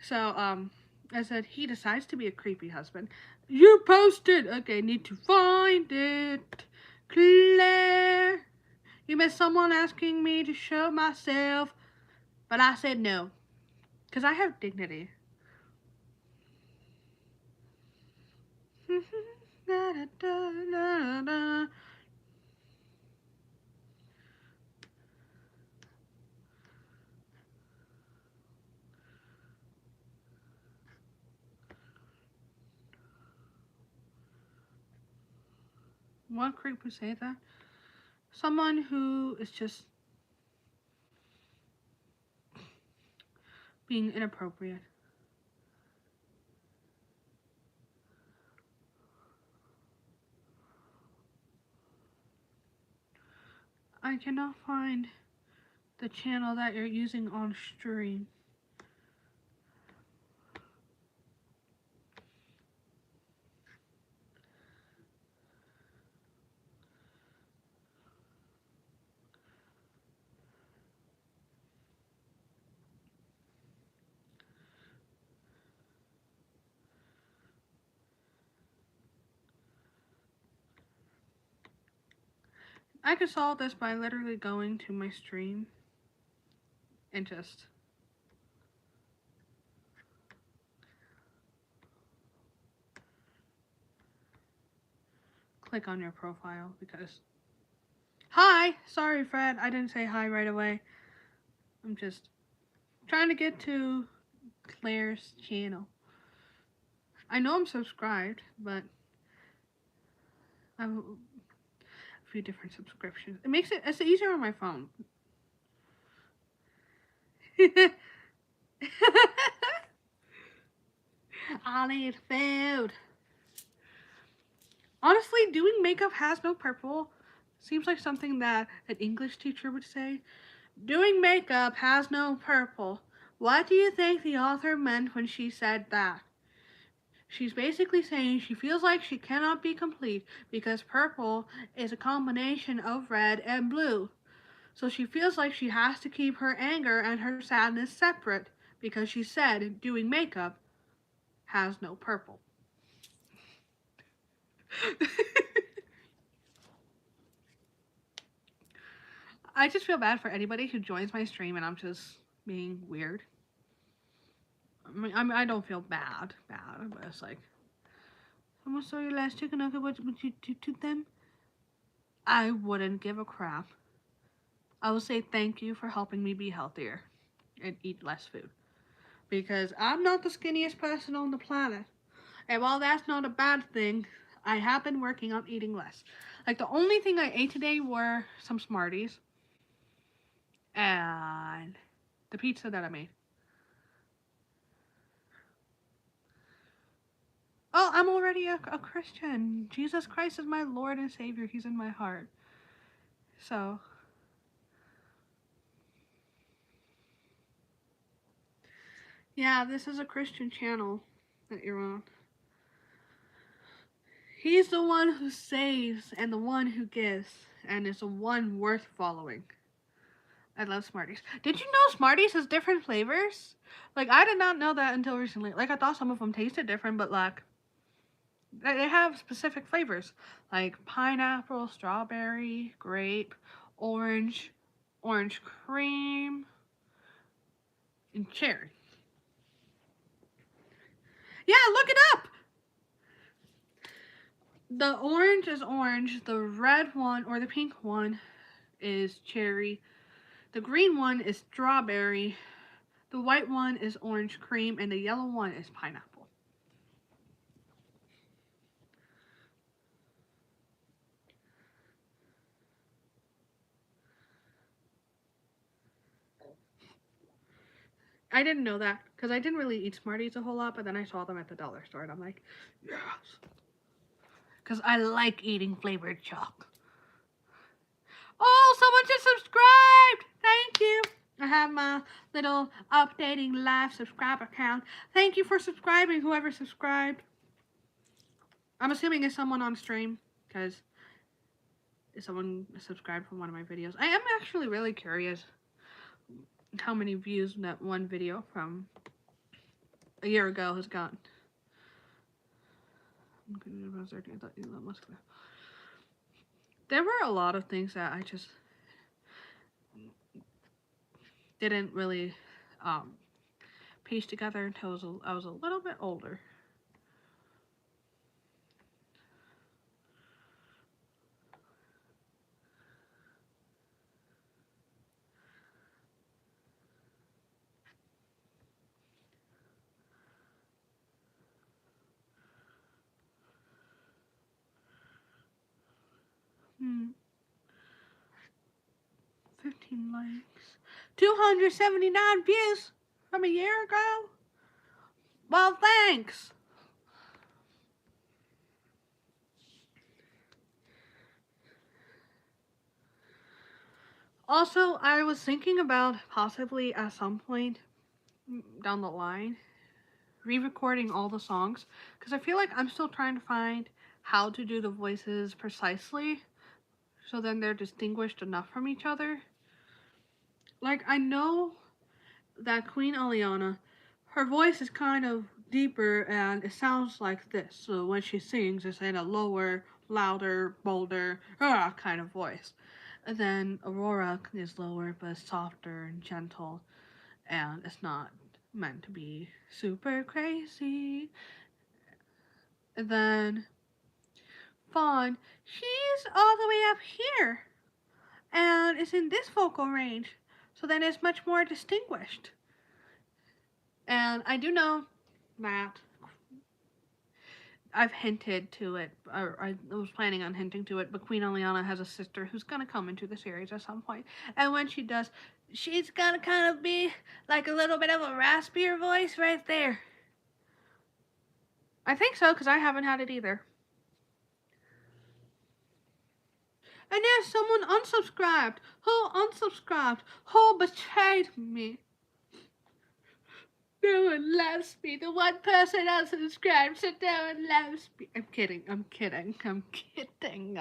so, I said, he decides to be a creepy husband. You posted! Okay, need to find it. Claire! You missed someone asking me to show myself, but I said no. Because I have dignity. What creep would say that? Someone who is just being inappropriate. I cannot find the channel that you're using on stream. I could solve this by literally going to my stream. and just click on your profile because hi, sorry Fred, I didn't say hi right away. I'm just trying to get to Claire's channel. I know I'm subscribed, but I have a few different subscriptions. It's easier on my phone. I need food. Honestly, doing makeup has no purple. Seems like something that an English teacher would say. Doing makeup has no purple. What do you think the author meant when she said that? She's basically saying she feels like she cannot be complete because purple is a combination of red and blue. So she feels like she has to keep her anger and her sadness separate because she said doing makeup has no purple. I just feel bad for anybody who joins my stream and I'm just being weird. I don't feel bad, but it's like, someone saw your last chicken nugget, would you do to them? I wouldn't give a crap. I would say thank you for helping me be healthier and eat less food. Because I'm not the skinniest person on the planet. And while that's not a bad thing, I have been working on eating less. Like the only thing I ate today were some Smarties and the pizza that I made. Oh, I'm already a Christian. Jesus Christ is my Lord and Savior. He's in my heart. So, yeah, this is a Christian channel that you're on. He's the one who saves and the one who gives, and is the one worth following. I love Smarties. Did you know Smarties has different flavors? Like, I did not know that until recently. Like, I thought some of them tasted different, but like, they have specific flavors. Like pineapple, strawberry, grape, orange, orange cream, and cherry. Yeah, look it up! The orange is orange, the red one, or the pink one, is cherry. The green one is strawberry. The white one is orange cream, and the yellow one is pineapple. I didn't know that because I didn't really eat Smarties a whole lot, but then I saw them at the dollar store and I'm like, yes. Because I like eating flavored chalk. Oh, someone just subscribed! Thank you. I have my little updating live subscriber count. Thank you for subscribing, whoever subscribed. I'm assuming it's someone on stream because someone subscribed from one of my videos. I am actually really curious how many views that one video from a year ago has gotten. There were a lot of things that I just didn't really piece together until I was a little bit older. Hmm. 15 likes. 279 views from a year ago? Well, thanks. Also, I was thinking about possibly at some point down the line re-recording all the songs because I feel like I'm still trying to find how to do the voices precisely so then they're distinguished enough from each other. Like, I know that Queen Aliana, her voice is kind of deeper and it sounds like this. So when she sings, it's in a lower, louder, bolder, kind of voice. And then Aurora is lower but softer and gentle. and it's not meant to be super crazy. And then Fawn, she's all the way up here, and is in this vocal range, so then it's much more distinguished. And I do know that I've hinted to it, or I was planning on hinting to it, but Queen Eliana has a sister who's gonna come into the series at some point. And when she does, she's gonna kind of be like a little bit of a raspier voice right there. I think so, because I haven't had it either. And there's someone unsubscribed. Who unsubscribed? Who betrayed me? No one loves me. The one person unsubscribed, so no one loves me. I'm kidding. I'm kidding. I'm kidding.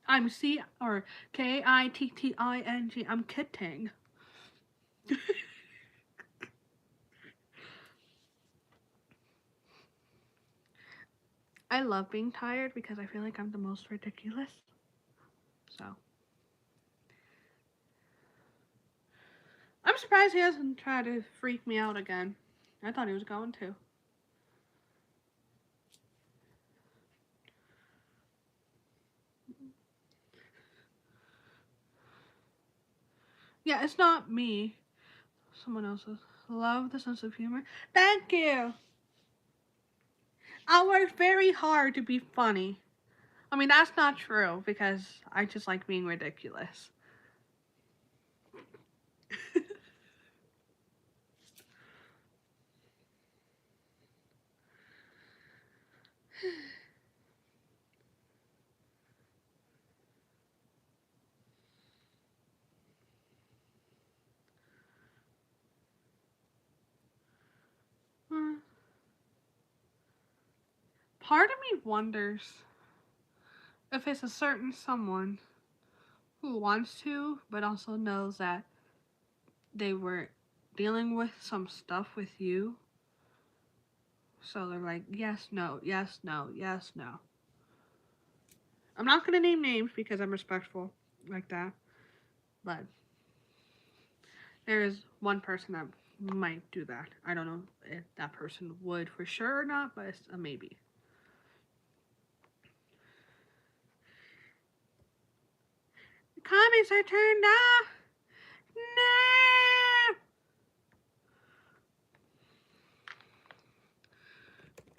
I'm C or KITTING. I'm kidding. I love being tired because I feel like I'm the most ridiculous. So I'm surprised he hasn't tried to freak me out again. I thought he was going to. Yeah, it's not me. Someone else's. Love the sense of humor. Thank you. I work very hard to be funny. I mean, that's not true because I just like being ridiculous. Part of me wonders if it's a certain someone who wants to, but also knows that they were dealing with some stuff with you. So they're like, yes, no, yes, no, yes, no. I'm not going to name names because I'm respectful like that. But there is one person that might do that. I don't know if that person would for sure or not, but it's a maybe. The comments are turned off. No.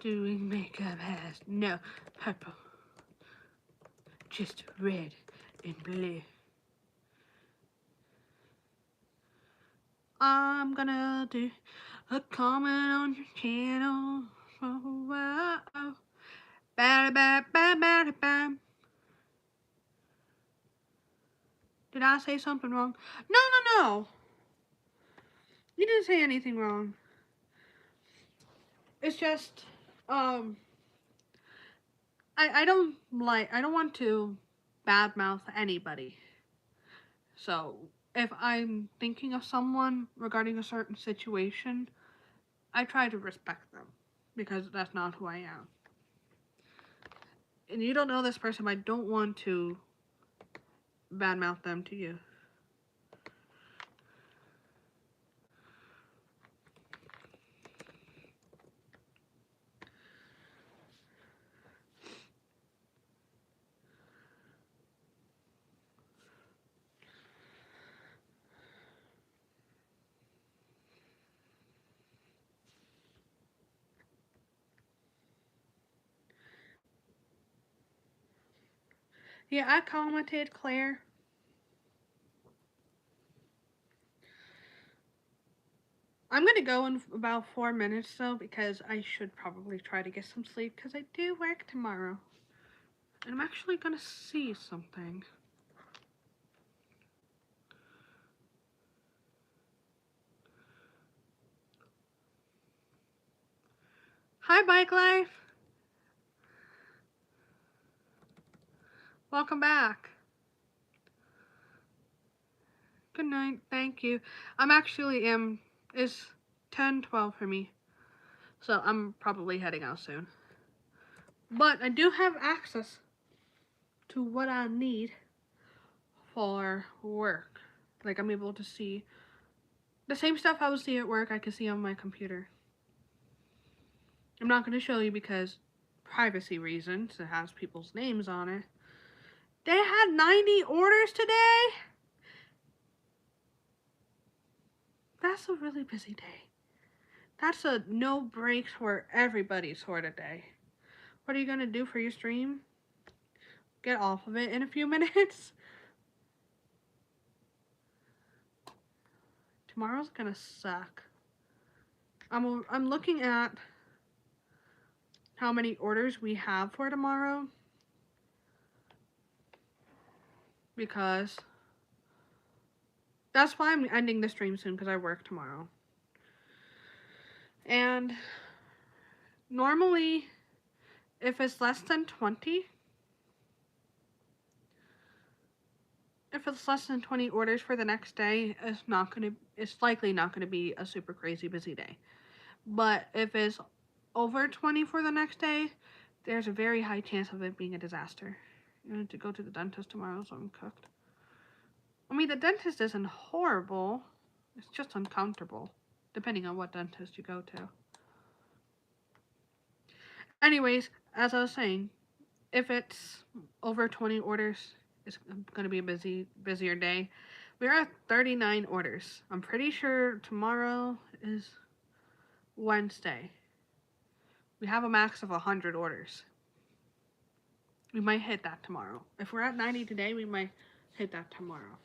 Doing makeup has no purple, just red and blue. I'm gonna do a comment on your channel. Oh, bam. Did I say something wrong? No. You didn't say anything wrong. It's just, I don't want to badmouth anybody. So if I'm thinking of someone regarding a certain situation, I try to respect them because that's not who I am. And you don't know this person, but I don't want to badmouth them to you. Yeah, I commented, Claire. I'm gonna go in about 4 minutes though because I should probably try to get some sleep because I do work tomorrow. And I'm actually gonna see something. Hi, Bike Life. Welcome back. Good night. Thank you. I'm actually it's 10:12 for me. So I'm probably heading out soon. But I do have access to what I need for work. Like, I'm able to see the same stuff I would see at work, I can see on my computer. I'm not going to show you because privacy reasons. It has people's names on it. They had 90 orders today? That's a really busy day. That's a no breaks for everybody sort of day. What are you going to do for your stream? Get off of it in a few minutes? Tomorrow's going to suck. I'm looking at how many orders we have for tomorrow. Because that's why I'm ending the stream soon, because I work tomorrow. And normally, if it's less than 20, orders for the next day, it's likely not gonna be a super crazy busy day. But if it's over 20 for the next day, there's a very high chance of it being a disaster. I need to go to the dentist tomorrow, so I'm cooked. I mean, the dentist isn't horrible. It's just uncomfortable, depending on what dentist you go to. Anyways, as I was saying, if it's over 20 orders, it's going to be a busier day. We're at 39 orders. I'm pretty sure tomorrow is Wednesday. We have a max of 100 orders. We might hit that tomorrow. If we're at 90 today, we might hit that tomorrow.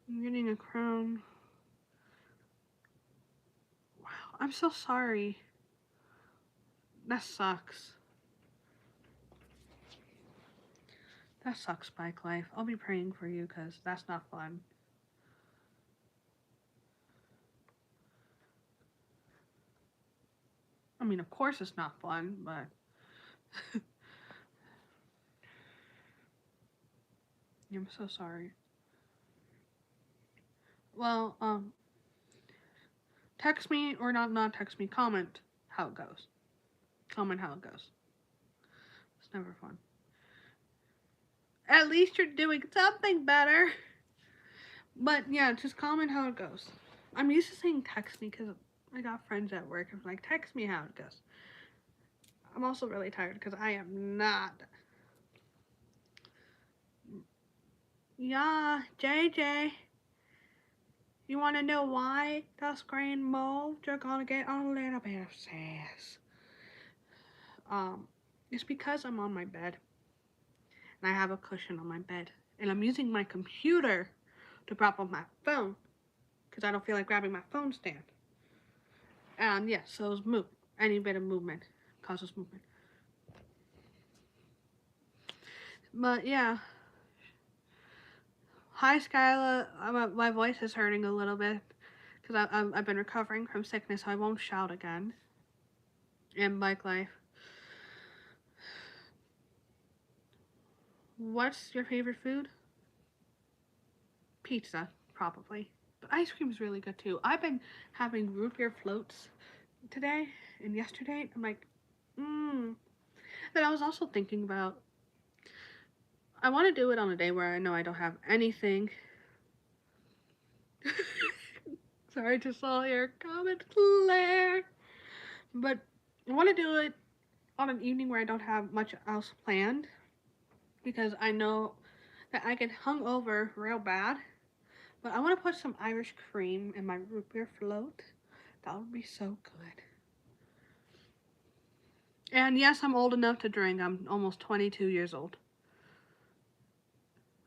I'm getting a crown. Wow, I'm so sorry. That sucks. That sucks, Bike Life. I'll be praying for you because that's not fun. I mean, of course it's not fun, but... I'm so sorry. Well, text me, or not text me, comment how it goes. Comment how it goes. It's never fun. At least you're doing something better. But yeah, just comment how it goes. I'm used to saying text me because I got friends at work. I'm like, text me how it goes. I'm also really tired because I am not. Yeah, JJ. You want to know why the screen moved? You're gonna get a little bit of sass. It's because I'm on my bed. And I have a cushion on my bed. And I'm using my computer to prop up my phone. Because I don't feel like grabbing my phone stand. And yeah, so it's move. Any bit of movement causes movement. But yeah. Hi, Skyla. My voice is hurting a little bit. Because I've been recovering from sickness, so I won't shout again. And Bike Life. What's your favorite food? Pizza, probably. But ice cream is really good too. I've been having root beer floats today and yesterday. I'm like, Then I was also thinking about, I want to do it on a day where I know I don't have anything. Sorry, I just saw your comment, Claire. But I want to do it on an evening where I don't have much else planned. Because I know that I get hungover real bad. But I want to put some Irish cream in my root beer float. That would be so good. And yes, I'm old enough to drink. I'm almost 22 years old.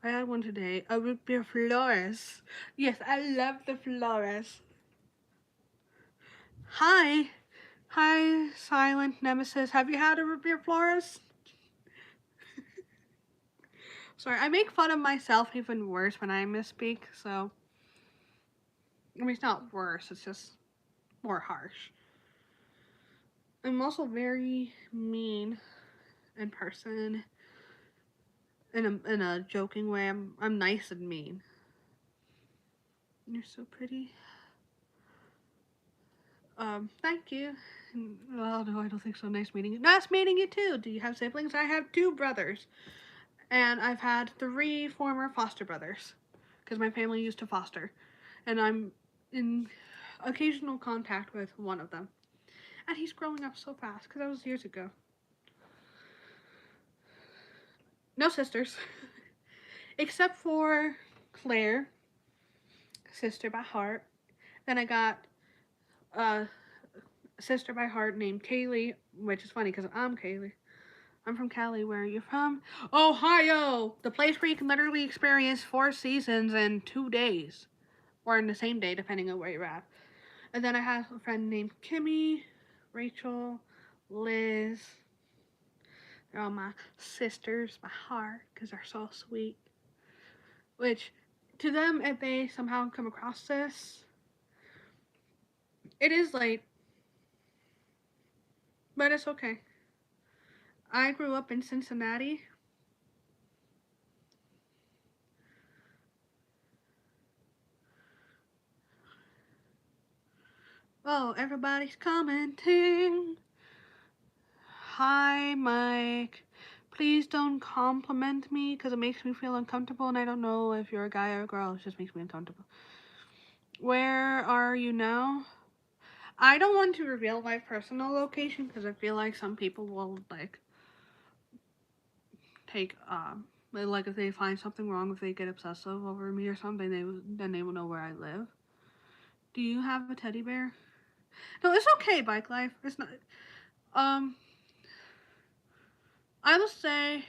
I had one today. A root beer Flores. Yes, I love the Flores. Hi. Hi, Silent Nemesis. Have you had a root beer Flores? Sorry, I make fun of myself even worse when I misspeak, so... I mean, it's not worse, it's just more harsh. I'm also very mean in person. In a joking way. I'm nice and mean. You're so pretty. Thank you. Oh no, I don't think so. Nice meeting you. Nice meeting you too. Do you have siblings? I have 2 brothers. And I've had 3 former foster brothers because my family used to foster. And I'm in occasional contact with one of them. And he's growing up so fast because that was years ago. No sisters. Except for Claire, sister by heart. Then I got a sister by heart named Kaylee, which is funny because I'm Kaylee. I'm from Cali. Where are you from? Ohio! The place where you can literally experience 4 seasons in 2 days. Or in the same day, depending on where you're at. And then I have a friend named Kimmy, Rachel, Liz. They're all my sisters by heart because they're so sweet. Which, to them, if they somehow come across this, it is late. But it's okay. I grew up in Cincinnati. Oh, everybody's commenting. Hi, Mike. Please don't compliment me because it makes me feel uncomfortable and I don't know if you're a guy or a girl. It just makes me uncomfortable. Where are you now? I don't want to reveal my personal location because I feel like some people will take like if they find something wrong, if they get obsessive over me or something, then they will know where I live. Do you have a teddy bear? No, it's okay, Bike Life. It's not. I will say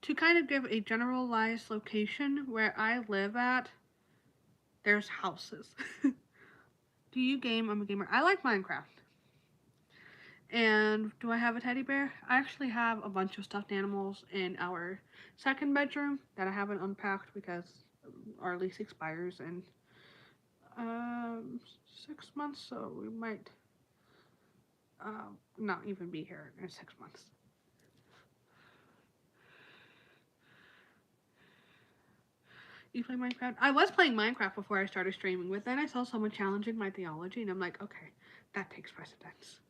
to kind of give a generalized location where I live at. There's houses. Do you game? I'm a gamer. I like Minecraft. And do I have a teddy bear? I actually have a bunch of stuffed animals in our second bedroom that I haven't unpacked because our lease expires in 6 months, so we might not even be here in 6 months. You play Minecraft? I was playing Minecraft before I started streaming, but then I saw someone challenging my theology, and I'm like, okay, that takes precedence.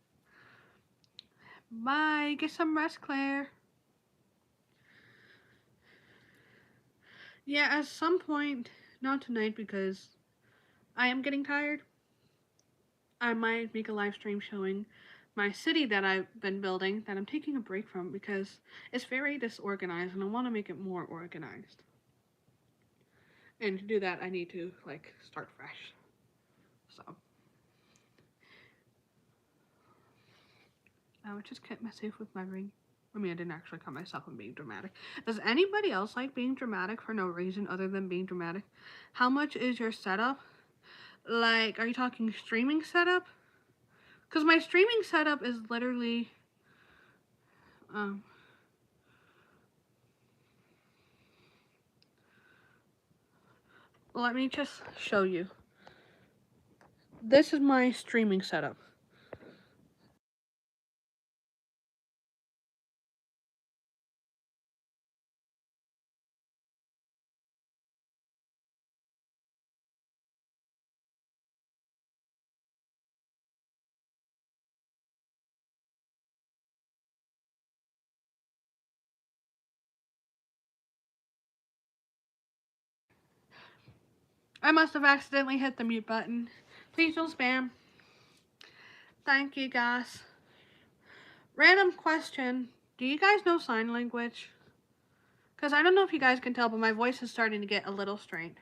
Bye. Get some rest, Claire. Yeah, at some point, not tonight because I am getting tired, I might make a live stream showing my city that I've been building that I'm taking a break from because it's very disorganized and I want to make it more organized. And to do that, I need to start fresh. So I would just cut myself with my ring. I mean, I didn't actually cut myself. I'm being dramatic. Does anybody else like being dramatic for no reason other than being dramatic? How much is your setup? Like, are you talking streaming setup? Because my streaming setup is literally, let me just show you. This is my streaming setup. I must have accidentally hit the mute button. Please don't spam. Thank you, guys. Random question. Do you guys know sign language? Because I don't know if you guys can tell, but my voice is starting to get a little strained.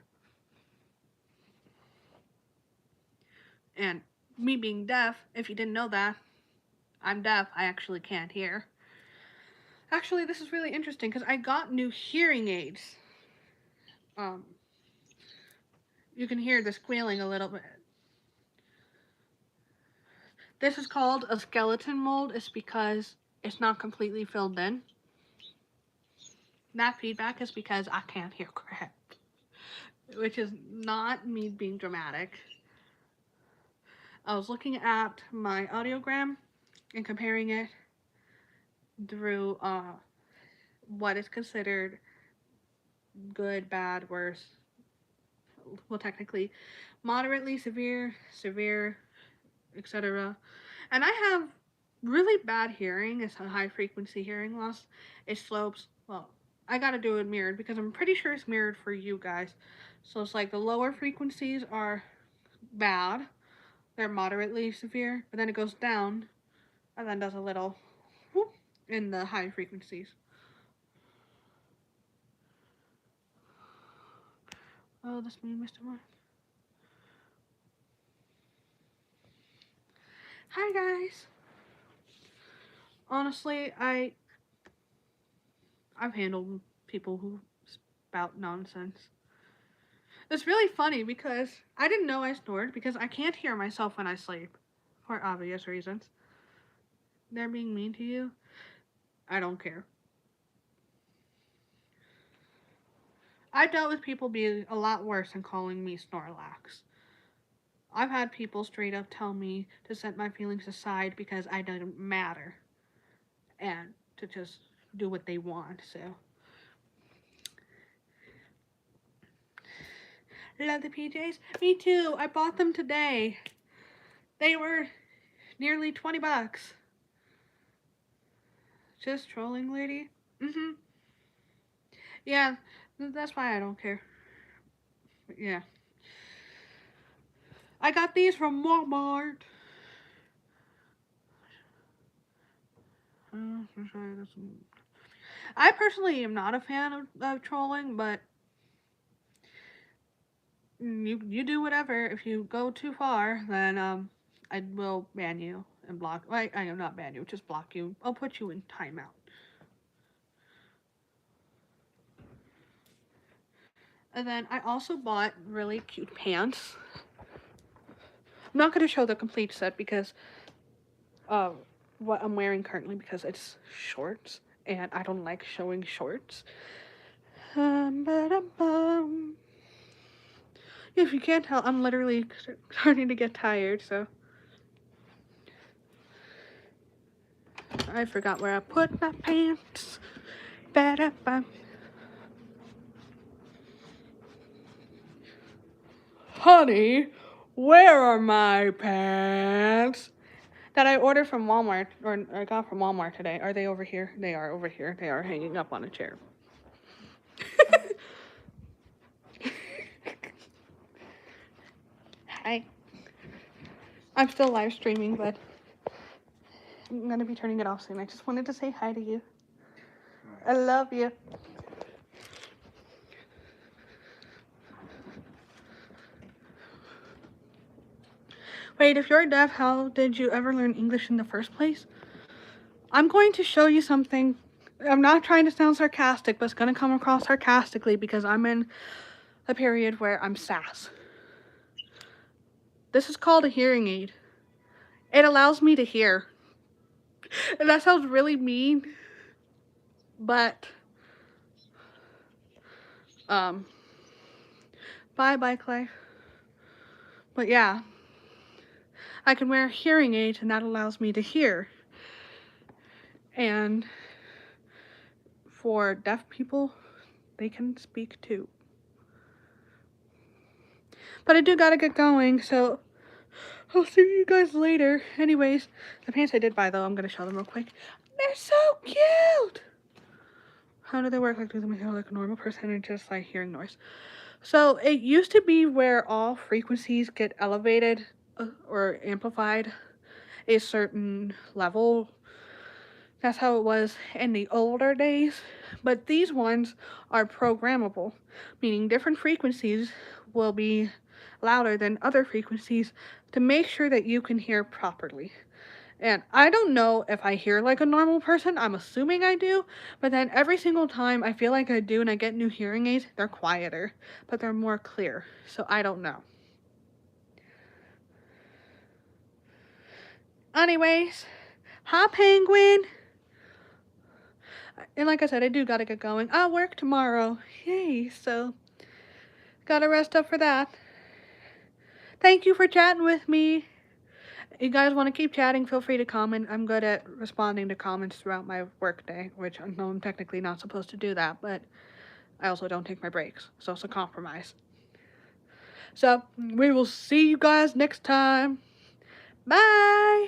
And me being deaf, if you didn't know that, I'm deaf. I actually can't hear. Actually, this is really interesting because I got new hearing aids. You can hear the squealing a little bit. This is called a skeleton mold. It's because it's not completely filled in. That feedback is because I can't hear crap. Which is not me being dramatic. I was looking at my audiogram and comparing it through what is considered good, bad, worse. Well, technically, moderately severe, etc. And I have really bad hearing. It's a high frequency hearing loss. It slopes, well, I gotta do it mirrored because I'm pretty sure it's mirrored for you guys. So it's like the lower frequencies are bad, they're moderately severe, but then it goes down and then does a little whoop in the high frequencies. Oh, that's me, Mr. Mark. Hi guys. Honestly, I've handled people who spout nonsense. It's really funny because I didn't know I snored because I can't hear myself when I sleep, for obvious reasons. They're being mean to you. I don't care. I've dealt with people being a lot worse than calling me Snorlax. I've had people straight up tell me to set my feelings aside because I don't matter and to just do what they want, so. Love the PJs? Me too. I bought them today. They were nearly 20 bucks. Just trolling, lady? Mm-hmm. Yeah, that's why I don't care. Yeah. I got these from Walmart. I personally am not a fan of trolling, but you do whatever. If you go too far, then I will ban you and block. I am not ban you, just block you. I'll put you in timeout. And then I also bought really cute pants. I'm not going to show the complete set because of what I'm wearing currently because it's shorts and I don't like showing shorts. If you can't tell, I'm literally starting to get tired, so. I forgot where I put my pants. Ba-da-ba. Honey, where are my pants? That I ordered from Walmart, or I got from Walmart today. Are they over here? They are over here. They are hanging up on a chair. Hi. I'm still live streaming, but I'm gonna be turning it off soon. I just wanted to say hi to you. I love you. Wait, if you're deaf, how did you ever learn English in the first place? I'm going to show you something. I'm not trying to sound sarcastic, but it's going to come across sarcastically because I'm in a period where I'm sass. This is called a hearing aid. It allows me to hear. And that sounds really mean, but bye Clay. But yeah, I can wear hearing aids and that allows me to hear. And for deaf people, they can speak too. But I do gotta get going, so I'll see you guys later. Anyways, the pants I did buy though, I'm gonna show them real quick. They're so cute! How do they work? Like, do they hear like a normal person and just like hearing noise? So it used to be where all frequencies get elevated or amplified a certain level. That's how it was in the older days. But these ones are programmable, meaning different frequencies will be louder than other frequencies to make sure that you can hear properly. And I don't know if I hear like a normal person. I'm assuming I do. But then every single time I feel like I do and I get new hearing aids, they're quieter. But they're more clear. So I don't know. Anyways, hi Penguin. And like I said, I do gotta get going. I'll work tomorrow. Yay. So gotta rest up for that. Thank you for chatting with me. You guys want to keep chatting, feel free to comment. I'm good at responding to comments throughout my workday, which I know I'm technically not supposed to do that, but I also don't take my breaks, so it's a compromise. So, we will see you guys next time. Bye!